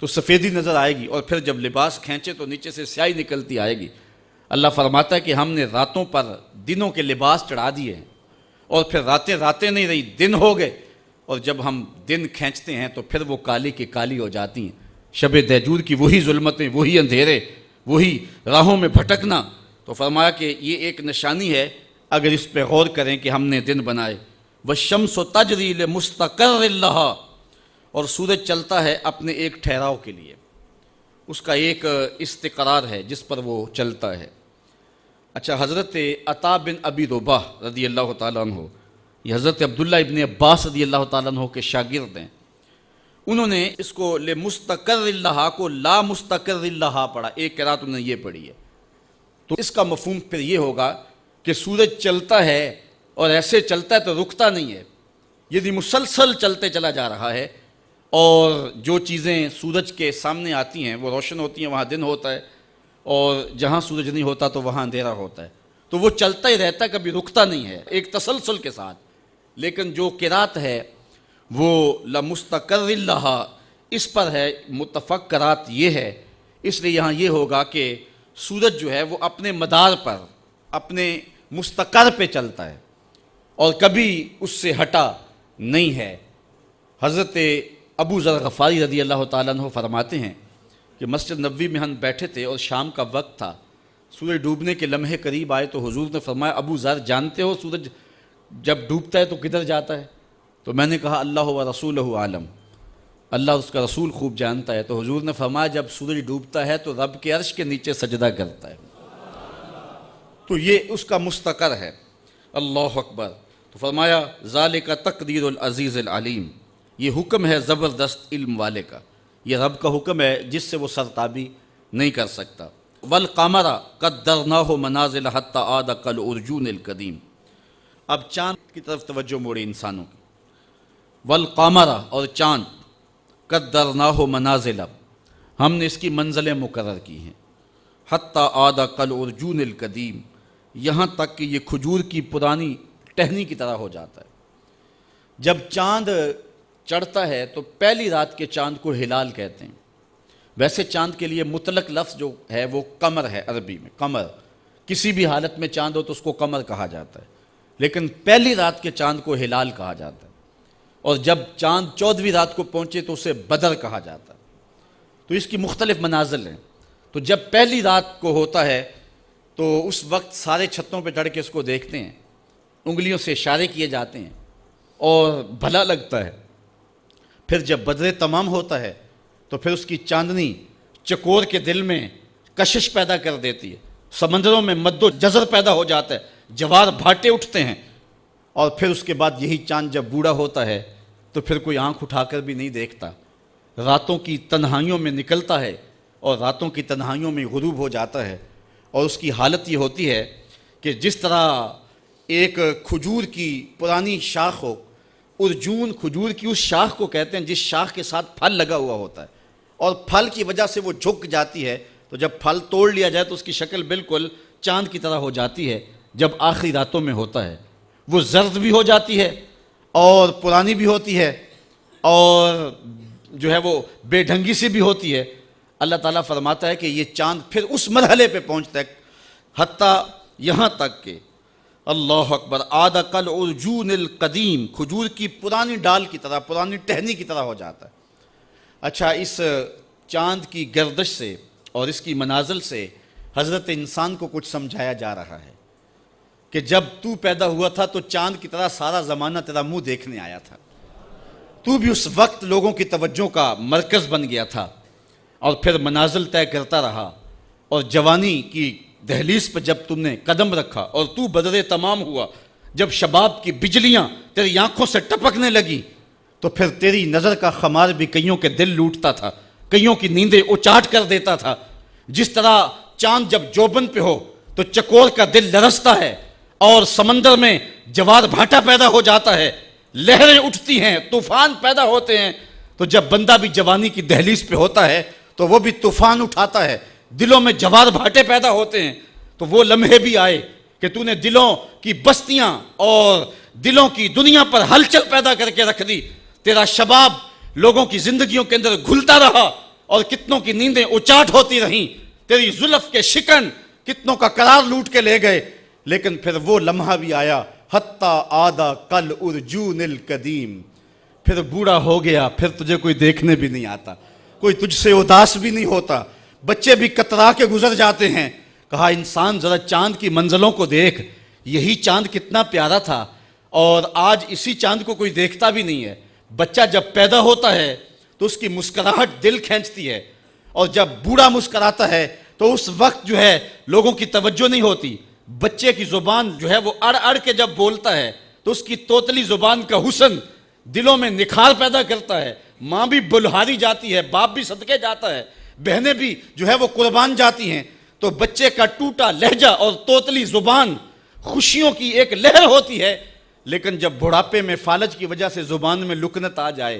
[SPEAKER 1] تو سفیدی نظر آئے گی، اور پھر جب لباس کھینچے تو نیچے سے سیاہی نکلتی آئے گی. اللہ فرماتا ہے کہ ہم نے راتوں پر دنوں کے لباس چڑھا دیے ہیں، اور پھر راتیں راتیں نہیں رہی، دن ہو گئے، اور جب ہم دن کھینچتے ہیں تو پھر وہ کالی کی کالی ہو جاتی ہیں۔ شب دہجور کی وہی ظلمتیں، وہی اندھیرے، وہی راہوں میں بھٹکنا۔ تو فرمایا کہ یہ ایک نشانی ہے اگر اس پہ غور کریں کہ ہم نے دن بنائے۔ وَالشَّمْسُ تَجْرِي لِمُسْتَقَرٍّ لَهَا، اور سورج چلتا ہے اپنے ایک ٹھہراؤ کے لیے، اس کا ایک استقرار ہے جس پر وہ چلتا ہے۔ اچھا، حضرت عطا بن ابی رباح رضی اللہ تعالیٰ عنہ، یہ حضرت عبداللہ ابن عباس رضی اللہ تعالیٰ عنہ کے شاگرد ہیں، انہوں نے اس کو لِمُسْتَقَرٍّ لَهَا کو لا مستقر لہا پڑھا، ایک قرات انہوں نے یہ پڑھی ہے۔ تو اس کا مفہوم پھر یہ ہوگا کہ سورج چلتا ہے اور ایسے چلتا ہے تو رکتا نہیں ہے، یعنی مسلسل چلتے چلا جا رہا ہے، اور جو چیزیں سورج کے سامنے آتی ہیں وہ روشن ہوتی ہیں، وہاں دن ہوتا ہے، اور جہاں سورج نہیں ہوتا تو وہاں اندھیرا ہوتا ہے، تو وہ چلتا ہی رہتا ہے، کبھی رکتا نہیں ہے، ایک تسلسل کے ساتھ۔ لیکن جو قرات ہے وہ لمستقر لہا، اس پر ہے، متفق قرات یہ ہے، اس لیے یہاں یہ ہوگا کہ سورج جو ہے وہ اپنے مدار پر، اپنے مستقر پہ چلتا ہے اور کبھی اس سے ہٹا نہیں ہے۔ حضرت ابو ذر غفاری رضی اللہ تعالیٰ عنہ فرماتے ہیں کہ مسجد نبوی میں ہم بیٹھے تھے اور شام کا وقت تھا، سورج ڈوبنے کے لمحے قریب آئے تو حضور نے فرمایا ابو ذر جانتے ہو سورج جب ڈوبتا ہے تو کدھر جاتا ہے؟ تو میں نے کہا اللہ و رسولہ عالم، اللہ اس کا رسول خوب جانتا ہے۔ تو حضور نے فرمایا جب سورج ڈوبتا ہے تو رب کے عرش کے نیچے سجدہ کرتا ہے، تو یہ اس کا مستقر ہے۔ اللہ اکبر۔ تو فرمایا ذالک تقدیر العزیز العلیم، یہ حکم ہے زبردست علم والے کا، یہ رب کا حکم ہے جس سے وہ سرتابی نہیں کر سکتا۔ والقمر قدرناہ منازل حتی عاد کالعرجون القدیم، اب چاند کی طرف توجہ موڑی انسانوں کی۔ والقمر، اور چاند، قدرناہ منازل، ہم نے اس کی منزلیں مقرر کی ہیں، حتی عاد کالعرجون القدیم، یہاں تک کہ یہ کھجور کی پرانی ٹہنی کی طرح ہو جاتا ہے۔ جب چاند چڑھتا ہے تو پہلی رات کے چاند کو ہلال کہتے ہیں، ویسے چاند کے لیے مطلق لفظ جو ہے وہ قمر ہے، عربی میں قمر، کسی بھی حالت میں چاند ہو تو اس کو قمر کہا جاتا ہے، لیکن پہلی رات کے چاند کو ہلال کہا جاتا ہے، اور جب چاند 14ویں رات کو پہنچے تو اسے بدر کہا جاتا ہے۔ تو اس کی مختلف منازل ہیں۔ تو جب پہلی رات کو ہوتا ہے تو اس وقت سارے چھتوں پہ چڑھ کے اس کو دیکھتے ہیں، انگلیوں سے اشارے کیے جاتے ہیں اور بھلا لگتا ہے۔ پھر جب بدر تمام ہوتا ہے تو پھر اس کی چاندنی چکور کے دل میں کشش پیدا کر دیتی ہے، سمندروں میں مد و جزر پیدا ہو جاتا ہے، جوار بھاٹے اٹھتے ہیں، اور پھر اس کے بعد یہی چاند جب بوڑھا ہوتا ہے تو پھر کوئی آنکھ اٹھا کر بھی نہیں دیکھتا، راتوں کی تنہائیوں میں نکلتا ہے اور راتوں کی تنہائیوں میں غروب ہو جاتا ہے، اور اس کی حالت یہ ہوتی ہے کہ جس طرح ایک کھجور کی پرانی شاخ ہو، ارجون کھجور کی اس شاخ کو کہتے ہیں جس شاخ کے ساتھ پھل لگا ہوا ہوتا ہے، اور پھل کی وجہ سے وہ جھک جاتی ہے، تو جب پھل توڑ لیا جائے تو اس کی شکل بالکل چاند کی طرح ہو جاتی ہے۔ جب آخری راتوں میں ہوتا ہے وہ زرد بھی ہو جاتی ہے اور پرانی بھی ہوتی ہے اور جو ہے وہ بے ڈھنگی سی بھی ہوتی ہے۔ اللہ تعالیٰ فرماتا ہے کہ یہ چاند پھر اس مرحلے پہ پہنچتا ہے حتیٰ یہاں تک کہ اللہ اکبر عاد کالعرجون القدیم، کھجور کی پرانی ڈال کی طرح، پرانی ٹہنی کی طرح ہو جاتا ہے۔ اچھا، اس چاند کی گردش سے اور اس کی منازل سے حضرت انسان کو کچھ سمجھایا جا رہا ہے کہ جب تو پیدا ہوا تھا تو چاند کی طرح سارا زمانہ تیرا منہ دیکھنے آیا تھا، تو بھی اس وقت لوگوں کی توجہ کا مرکز بن گیا تھا، اور پھر منازل طے کرتا رہا، اور جوانی کی دہلیز پہ جب تم نے قدم رکھا اور تو بدر تمام ہوا، جب شباب کی بجلیاں تیری آنکھوں سے ٹپکنے لگی تو پھر تیری نظر کا خمار بھی کئیوں کے دل لوٹتا تھا، کئیوں کی نیندیں اچاٹ کر دیتا تھا۔ جس طرح چاند جب جوبن پہ ہو تو چکور کا دل لرزتا ہے اور سمندر میں جوار بھاٹا پیدا ہو جاتا ہے، لہریں اٹھتی ہیں، طوفان پیدا ہوتے ہیں، تو جب بندہ بھی جوانی کی دہلیز پہ ہوتا ہے تو وہ بھی طوفان اٹھاتا ہے، دلوں میں جوار بھاٹے پیدا ہوتے ہیں۔ تو وہ لمحے بھی آئے کہ تو نے دلوں کی بستیاں اور دلوں کی دنیا پر ہلچل پیدا کر کے رکھ دی، تیرا شباب لوگوں کی زندگیوں کے اندر گھلتا رہا اور کتنوں کی نیندیں اچاٹ ہوتی رہیں، تیری زلف کے شکن کتنوں کا قرار لوٹ کے لے گئے، لیکن پھر وہ لمحہ بھی آیا، حتی عادا کل ارجون القدیم، پھر بوڑھا ہو گیا، پھر تجھے کوئی دیکھنے بھی نہیں آتا، کوئی تجھ سے اداس بھی نہیں ہوتا، بچے بھی کترا کے گزر جاتے ہیں۔ کہا انسان ذرا چاند کی منزلوں کو دیکھ، یہی چاند کتنا پیارا تھا، اور آج اسی چاند کو کوئی دیکھتا بھی نہیں ہے۔ بچہ جب پیدا ہوتا ہے تو اس کی مسکراہٹ دل کھینچتی ہے، اور جب بوڑھا مسکراتا ہے تو اس وقت جو ہے لوگوں کی توجہ نہیں ہوتی۔ بچے کی زبان جو ہے وہ اڑ اڑ کے جب بولتا ہے تو اس کی توتلی زبان کا حسن دلوں میں نکھار پیدا کرتا ہے۔ ماں بھی بلہاری جاتی ہے، باپ بھی صدقے جاتا ہے، بہنیں بھی جو ہے وہ قربان جاتی ہیں۔ تو بچے کا ٹوٹا لہجہ اور توتلی زبان خوشیوں کی ایک لہر ہوتی ہے، لیکن جب بڑھاپے میں فالج کی وجہ سے زبان میں لکنت آ جائے،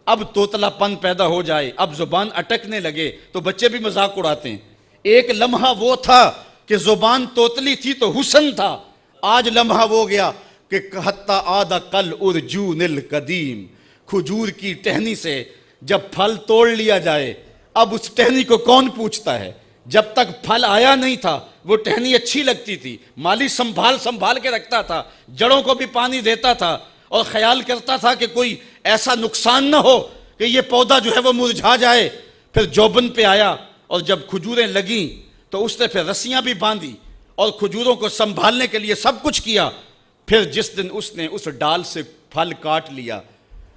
[SPEAKER 1] اب توتلا پن پیدا ہو جائے، اب زبان اٹکنے لگے، تو بچے بھی مذاق اڑاتے ہیں۔ ایک لمحہ وہ تھا کہ زبان توتلی تھی تو حسن تھا، آج لمحہ وہ گیا کہ حتی عاد کل ارجون القدیم، کھجور کی ٹہنی سے جب پھل توڑ لیا جائے، اب اس ٹہنی کو کون پوچھتا ہے؟ جب تک پھل آیا نہیں تھا وہ ٹہنی اچھی لگتی تھی، مالی سنبھال کے رکھتا تھا، جڑوں کو بھی پانی دیتا تھا، اور خیال کرتا تھا کہ کوئی ایسا نقصان نہ ہو کہ یہ پودا جو ہے وہ مرجھا جائے۔ پھر جوبن پہ آیا اور جب کھجوریں لگیں تو اس نے پھر رسیاں بھی باندھی اور کھجوروں کو سنبھالنے کے لیے سب کچھ کیا۔ پھر جس دن اس نے اس ڈال سے پھل کاٹ لیا،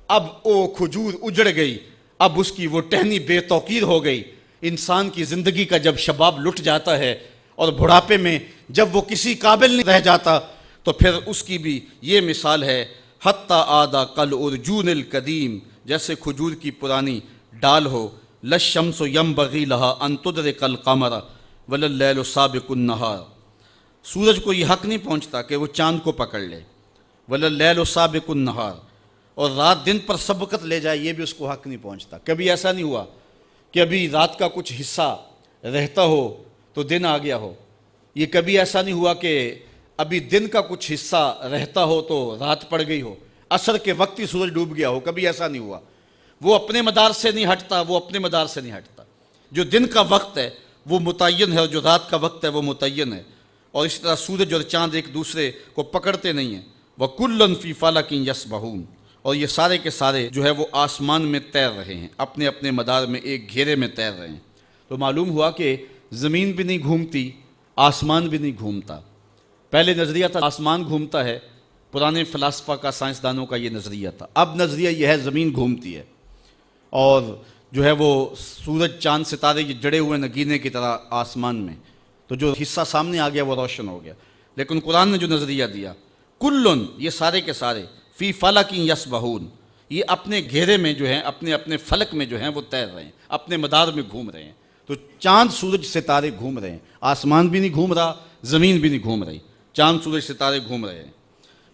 [SPEAKER 1] اب وہ کھجور اجڑ گئی، اب اس کی وہ ٹہنی بے توقیر ہو گئی۔ انسان کی زندگی کا جب شباب لٹ جاتا ہے اور بڑھاپے میں جب وہ کسی قابل نہیں رہ جاتا، تو پھر اس کی بھی یہ مثال ہے، حتی عاد کل ارجون القدیم، جیسے کھجور کی پرانی ڈال ہو۔ للشمس ینبغی لہا ان تدرک القمر ولا اللیل سابق النہار، سورج کو یہ حق نہیں پہنچتا کہ وہ چاند کو پکڑ لے، ولا اللیل سابق النہار، اور رات دن پر سبقت لے جائے، یہ بھی اس کو حق نہیں پہنچتا۔ کبھی ایسا نہیں ہوا کہ ابھی رات کا کچھ حصہ رہتا ہو تو دن آ گیا ہو، یہ کبھی ایسا نہیں ہوا کہ ابھی دن کا کچھ حصہ رہتا ہو تو رات پڑ گئی ہو، عصر کے وقت ہی سورج ڈوب گیا ہو، کبھی ایسا نہیں ہوا۔ وہ اپنے مدار سے نہیں ہٹتا، وہ اپنے مدار سے نہیں ہٹتا۔ جو دن کا وقت ہے وہ متعین ہے، اور جو رات کا وقت ہے وہ متعین ہے، اور اس طرح سورج اور چاند ایک دوسرے کو پکڑتے نہیں ہیں۔ وَكُلًّا فِي فَلَكٍ يَسْبَحُونَ، اور یہ سارے کے سارے جو ہے وہ آسمان میں تیر رہے ہیں، اپنے اپنے مدار میں ایک گھیرے میں تیر رہے ہیں۔ تو معلوم ہوا کہ زمین بھی نہیں گھومتی، آسمان بھی نہیں گھومتا۔ پہلے نظریہ تھا آسمان گھومتا ہے، پرانے فلاسفہ کا، سائنسدانوں کا یہ نظریہ تھا۔ اب نظریہ یہ ہے زمین گھومتی ہے، اور جو ہے وہ سورج چاند ستارے یہ جڑے ہوئے نگینے کی طرح آسمان میں، تو جو حصہ سامنے آ گیا وہ روشن ہو گیا۔ لیکن قرآن نے جو نظریہ دیا، کلن، یہ سارے کے سارے، فی فلک یسبحون، یہ اپنے گھیرے میں جو ہیں، اپنے اپنے فلک میں جو ہیں وہ تیر رہے ہیں، اپنے مدار میں گھوم رہے ہیں۔ تو چاند سورج ستارے گھوم رہے ہیں، آسمان بھی نہیں گھوم رہا، زمین بھی نہیں گھوم رہی، چاند سورج ستارے گھوم رہے ہیں۔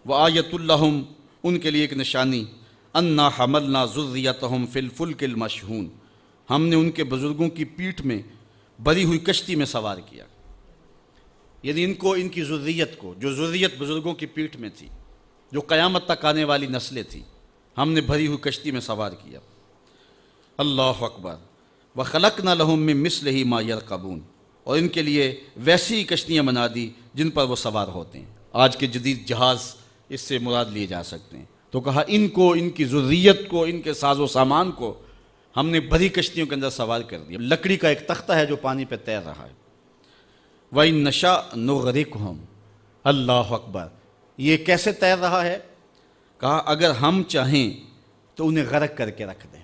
[SPEAKER 1] وآیۃ لہم، ان کے لیے ایک نشانی، انا حملنا ذریتہم فی الفلک المشحون، ہم نے ان کے بزرگوں کی پیٹھ میں بری ہوئی کشتی میں سوار کیا، یعنی ان کو، ان کی ذریت کو، جو ذریت بزرگوں کی پیٹھ میں تھی، جو قیامت تک آنے والی نسلیں تھیں، ہم نے بھری ہوئی کشتی میں سوار کیا۔ اللہ اکبر۔ وخلقنا لہم من مثلہ ما یرکبون، اور ان کے لیے ویسی کشتیاں بنا دی جن پر وہ سوار ہوتے ہیں۔ آج کے جدید جہاز اس سے مراد لیے جا سکتے ہیں۔ تو کہا ان کو، ان کی ذریت کو، ان کے ساز و سامان کو ہم نے بڑی کشتیوں کے اندر سوار کر دیا۔ لکڑی کا ایک تختہ ہے جو پانی پہ تیر رہا ہے۔ وَإِن نَّشَأْ نُغْرِقْهُمْ، اللہ اکبر۔ یہ کیسے تیر رہا ہے؟ کہا اگر ہم چاہیں تو انہیں غرق کر کے رکھ دیں۔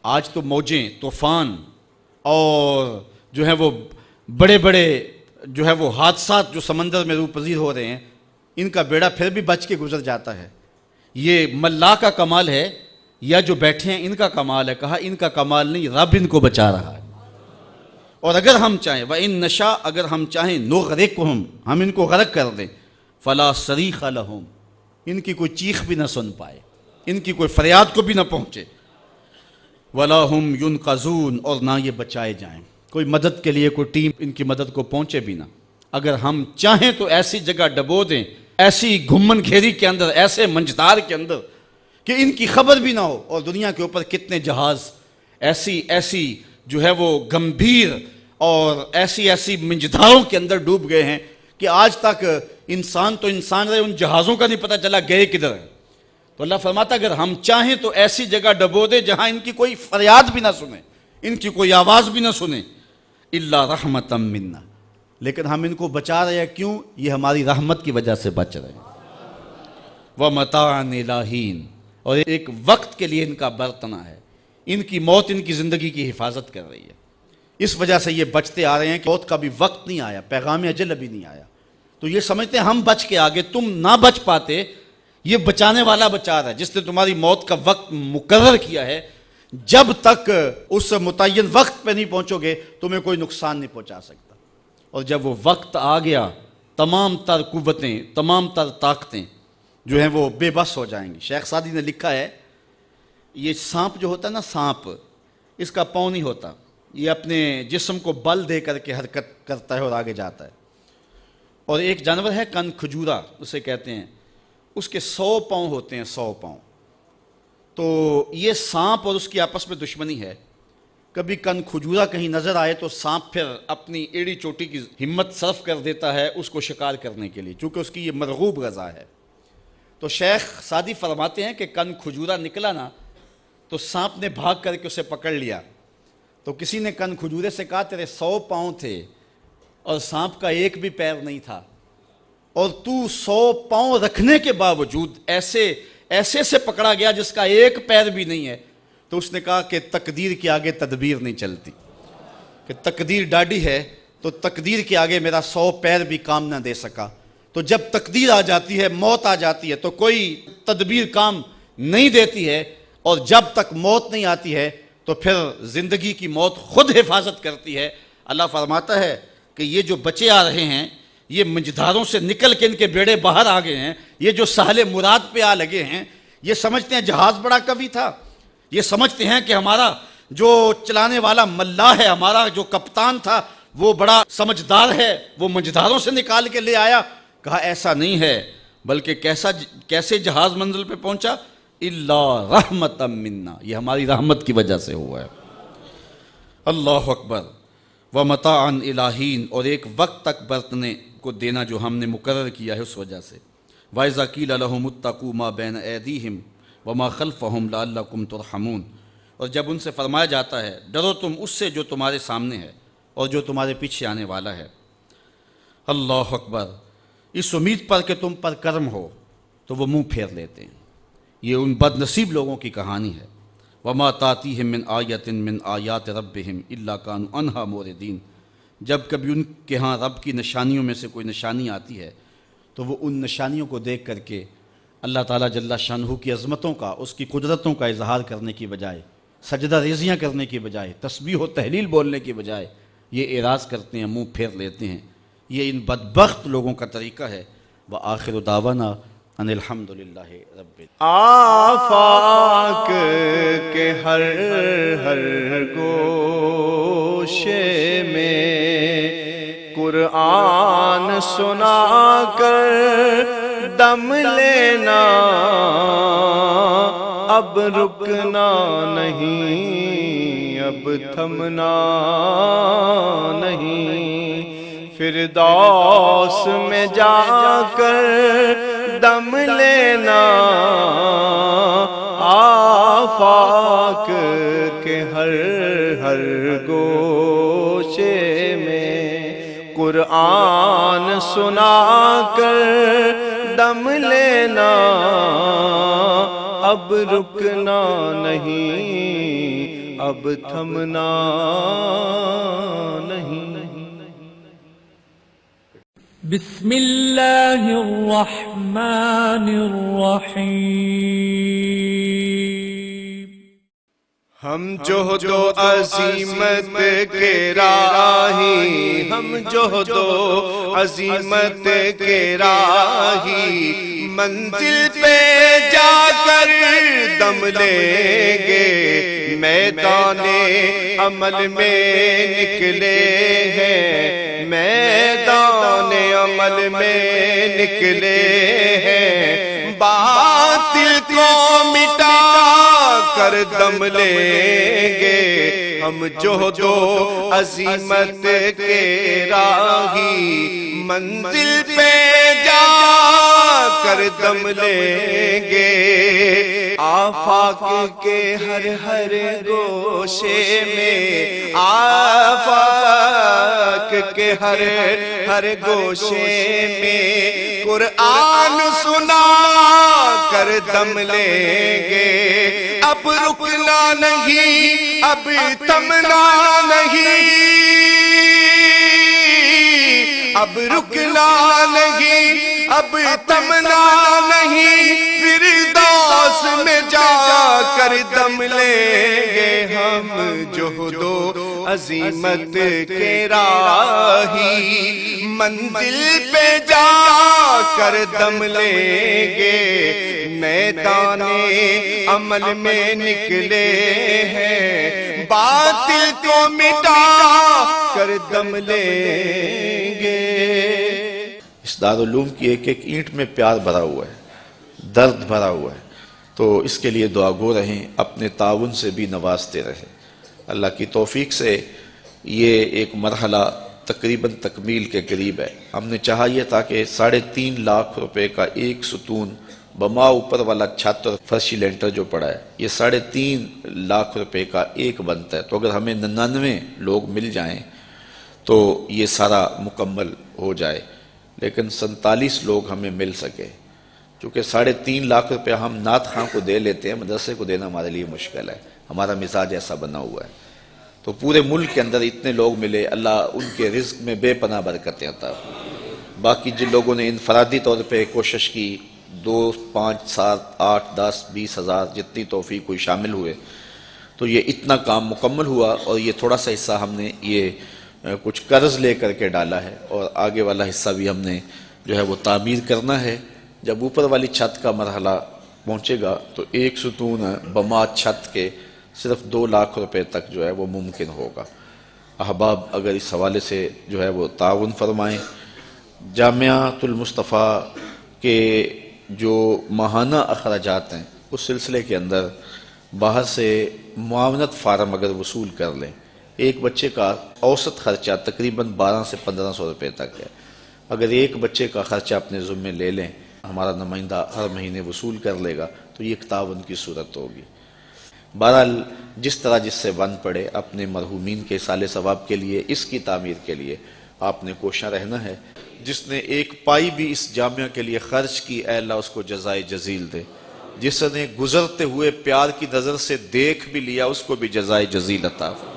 [SPEAKER 1] آج تو موجیں، طوفان اور جو ہے وہ بڑے بڑے جو ہے وہ حادثات جو سمندر میں روپذیر ہو رہے ہیں، ان کا بیڑا پھر بھی بچ کے گزر جاتا ہے۔ یہ ملا کا کمال ہے یا جو بیٹھے ہیں ان کا کمال ہے؟ کہا ان کا کمال نہیں، رب ان کو بچا رہا ہے۔ اور اگر ہم چاہیں، وَإِن نَّشَأْ، اگر ہم چاہیں، نُغْرِقْهُمْ، ہم ان کو غرق کر دیں، فَلَا صَرِيخَ لَهُمْ، ان کی کوئی چیخ بھی نہ سن پائے، ان کی کوئی فریاد کو بھی نہ پہنچے، وَلَا هُمْ يُنْقَذُونَ، اور نہ یہ بچائے جائیں، کوئی مدد کے لیے کوئی ٹیم ان کی مدد کو پہنچے بھی نہ۔ اگر ہم چاہیں تو ایسی جگہ ڈبو دیں، ایسی گھمن گھیری کے اندر، ایسے منجدار کے اندر کہ ان کی خبر بھی نہ ہو۔ اور دنیا کے اوپر کتنے جہاز ایسی جو ہے وہ گمبھیر اور ایسی ایسی منجدھاروں کے اندر ڈوب گئے ہیں کہ آج تک انسان تو انسان رہے، ان جہازوں کا نہیں پتہ چلا گئے کدھر ہیں۔ تو اللہ فرماتا اگر ہم چاہیں تو ایسی جگہ ڈبو دے جہاں ان کی کوئی فریاد بھی نہ سنے، ان کی کوئی آواز بھی نہ سنے، الا رحمتا منا، لیکن ہم ان کو بچا رہے ہیں۔ کیوں؟ یہ ہماری رحمت کی وجہ سے بچ رہے ہیں۔ وَمَتَاعًا إِلَىٰ حِينٍ، اور ایک وقت کے لیے ان کا برتنا ہے، ان کی موت ان کی زندگی کی حفاظت کر رہی ہے، اس وجہ سے یہ بچتے آ رہے ہیں کہ موت کا بھی وقت نہیں آیا، پیغام اجل ابھی نہیں آیا، تو یہ سمجھتے ہیں ہم بچ کے آگے، تم نہ بچ پاتے، یہ بچانے والا بچا رہا ہے جس نے تمہاری موت کا وقت مقرر کیا ہے، جب تک اس متعین وقت پہ نہیں پہنچو گے تمہیں کوئی نقصان نہیں پہنچا سکتا، اور جب وہ وقت آ گیا تمام تر قوتیں، تمام تر طاقتیں جو ہیں وہ بے بس ہو جائیں گی۔ شیخ سعدی نے لکھا ہے یہ سانپ جو ہوتا ہے نا، سانپ، اس کا پاؤں نہیں ہوتا، یہ اپنے جسم کو بل دے کر کے حرکت کرتا ہے اور آگے جاتا ہے، اور ایک جانور ہے کن کھجورا اسے کہتے ہیں، اس کے 100 پاؤں ہوتے ہیں، 100 پاؤں۔ تو یہ سانپ اور اس کی آپس میں دشمنی ہے، کبھی کن کھجورا کہیں نظر آئے تو سانپ پھر اپنی ایڑی چوٹی کی ہمت صرف کر دیتا ہے اس کو شکار کرنے کے لیے، چونکہ اس کی یہ مرغوب غذا ہے۔ تو شیخ سعدی فرماتے ہیں کہ کن کھجورا نکلا نا تو سانپ نے بھاگ کر کے اسے پکڑ لیا، تو کسی نے کن کھجورے سے کہا تیرے 100 پاؤں تھے اور سانپ کا ایک بھی پیر نہیں تھا، اور تو 100 پاؤں رکھنے کے باوجود ایسے سے پکڑا گیا جس کا ایک پیر بھی نہیں ہے۔ تو اس نے کہا کہ تقدیر کے آگے تدبیر نہیں چلتی، کہ تقدیر ڈاڈی ہے تو تقدیر کے آگے میرا 100 پیر بھی کام نہ دے سکا۔ تو جب تقدیر آ جاتی ہے، موت آ جاتی ہے، تو کوئی تدبیر کام نہیں دیتی ہے، اور جب تک موت نہیں آتی ہے تو پھر زندگی کی موت خود حفاظت کرتی ہے۔ اللہ فرماتا ہے کہ یہ جو بچے آ رہے ہیں، یہ منجدھاروں سے نکل کے ان کے بیڑے باہر آ گئے ہیں، یہ جو ساحل مراد پہ آ لگے ہیں، یہ سمجھتے ہیں جہاز بڑا قوی تھا، یہ سمجھتے ہیں کہ ہمارا جو چلانے والا ملاح ہے، ہمارا جو کپتان تھا وہ بڑا سمجھدار ہے، وہ منجدھاروں سے نکال کے لے آیا۔ کہا ایسا نہیں ہے، بلکہ کیسے جہاز منزل پہ پہنچا؟ الا رحمتا منا، یہ ہماری رحمت کی وجہ سے ہوا ہے۔ اللہ اکبر۔ ومتاعا الی حین، اور ایک وقت تک برتنے کو دینا جو ہم نے مقرر کیا ہے اس وجہ سے۔ وَإِذَا قِيلَ لَهُمُ اتَّقُوا مَا بَيْنَ أَيْدِيهِمْ وَمَا خَلْفَهُمْ لَعَلَّكُمْ تُرْحَمُونَ، اور جب ان سے فرمایا جاتا ہے ڈرو تم اس سے جو تمہارے سامنے ہے اور جو تمہارے پیچھے آنے والا ہے۔ اللہ اکبر۔ اس امید پر کہ تم پر کرم ہو تو وہ منہ پھیر لیتے ہیں۔ یہ ان بد نصیب لوگوں کی کہانی ہے۔ وَمَا تَأْتِيهِم مِّنْ آیَةٍ مِّنْ آیَاتِ رَبِّهِمْ إِلَّا كَانُوا عَنْهَا مُعْرِضِينَ، جب کبھی ان کے ہاں رب کی نشانیوں میں سے کوئی نشانی آتی ہے تو وہ ان نشانیوں کو دیکھ کر کے اللہ تعالیٰ جل شانہ کی عظمتوں کا، اس کی قدرتوں کا اظہار کرنے کی بجائے، سجدہ ریزیاں کرنے کی بجائے، تسبیح و تحلیل بولنے کی بجائے یہ اعراض کرتے ہیں، منہ پھیر لیتے ہیں۔ یہ ان بدبخت لوگوں کا طریقہ ہے۔ وآخر دعوانا ان الحمدللہ رب
[SPEAKER 2] آفاق کے ہر گوشے میں قرآن سنا کر دم لینا، اب رکنا نہیں، اب تھمنا نہیں، فردوس میں جا کر دم لینا، آفاق کے ہر گوشے میں قرآن سنا کر دم لینا، اب رکنا نہیں، اب تھمنا نہیں۔
[SPEAKER 3] بسم اللہ الرحمن الرحیم۔
[SPEAKER 2] ہم جہد و عظیمت کے راہی، ہم جہد و عظیمت کے راہی، منزل پہ جا کر دم لیں گے، میدان عمل میں نکلے ہیں، میدان عمل میں نکلے ہیں، باطل کو مٹا کر دم لیں گے، ہم جوہد و عظمت کے راہی منزل پہ جا کر دم لیں گے، آفاق کے ہر ہر گوشے میں، آفاق کے ہر ہر گوشے میں قرآن سنا کر دم لیں گے، اب رکنا نہیں، اب تھمنا نہیں، اب رکنا نہیں، اب تھمنا نہیں، فردوس میں جا کر دم لیں گے، ہم جوہد و عظمت کے راہی منزل پہ جا کر دم لیں گے، میدان عمل میں نکلے ہیں، باطل کو مٹا کر دم لیں گے۔
[SPEAKER 1] اس دارالعلوم کی ایک ایک اینٹ میں پیار بھرا ہوا ہے، درد بھرا ہوا ہے، تو اس کے لیے دعا گو رہیں، اپنے تعاون سے بھی نوازتے رہیں۔ اللہ کی توفیق سے یہ ایک مرحلہ تقریباً تکمیل کے قریب ہے۔ ہم نے چاہا یہ تھا کہ 3.5 لاکھ روپے کا ایک ستون بما اوپر والا چھت اور فرشی لینٹر جو پڑا ہے، یہ 3.5 لاکھ روپے کا ایک بنتا ہے، تو اگر ہمیں 99 لوگ مل جائیں تو یہ سارا مکمل ہو جائے، لیکن 47 لوگ ہمیں مل سکے، چونکہ 3.5 لاکھ روپے ہم نعت خواں کو دے لیتے ہیں، مدرسے کو دینا ہمارے لیے مشکل ہے، ہمارا مزاج ایسا بنا ہوا ہے۔ تو پورے ملک کے اندر اتنے لوگ ملے، اللہ ان کے رزق میں بے پناہ برکتیں عطا فرمائے۔ باقی جن لوگوں نے انفرادی طور پہ کوشش کی، 2، 5، 7، 8، 10، 20 ہزار جتنی توفیق کوئی شامل ہوئے، تو یہ اتنا کام مکمل ہوا، اور یہ تھوڑا سا حصہ ہم نے یہ کچھ قرض لے کر کے ڈالا ہے، اور آگے والا حصہ بھی ہم نے جو ہے وہ تعمیر کرنا ہے۔ جب اوپر والی چھت کا مرحلہ پہنچے گا تو ایک ستون بما چھت کے صرف 2 لاکھ روپے تک جو ہے وہ ممکن ہوگا۔ احباب اگر اس حوالے سے جو ہے وہ تعاون فرمائیں۔ جامعۃ المصطفیٰ کے جو ماہانہ اخراجات ہیں اس سلسلے کے اندر باہر سے معاونت فارم اگر وصول کر لیں، ایک بچے کا اوسط خرچہ تقریباً 1200 سے 1500 روپے تک ہے۔ اگر ایک بچے کا خرچہ اپنے ذمے لے لیں، ہمارا نمائندہ ہر مہینے وصول کر لے گا، تو یہ ایک تعاون کی صورت ہوگی۔ بہرحال جس طرح جس سے بن پڑے، اپنے مرحومین کے اصالِ ثواب کے لیے، اس کی تعمیر کے لیے آپ نے کوشاں رہنا ہے۔ جس نے ایک پائی بھی اس جامعہ کے لیے خرچ کی، اے اللہ اس کو جزائے جزیل دے۔ جس نے گزرتے ہوئے پیار کی نظر سے دیکھ بھی لیا، اس کو بھی جزائے جزیل عطا فرما۔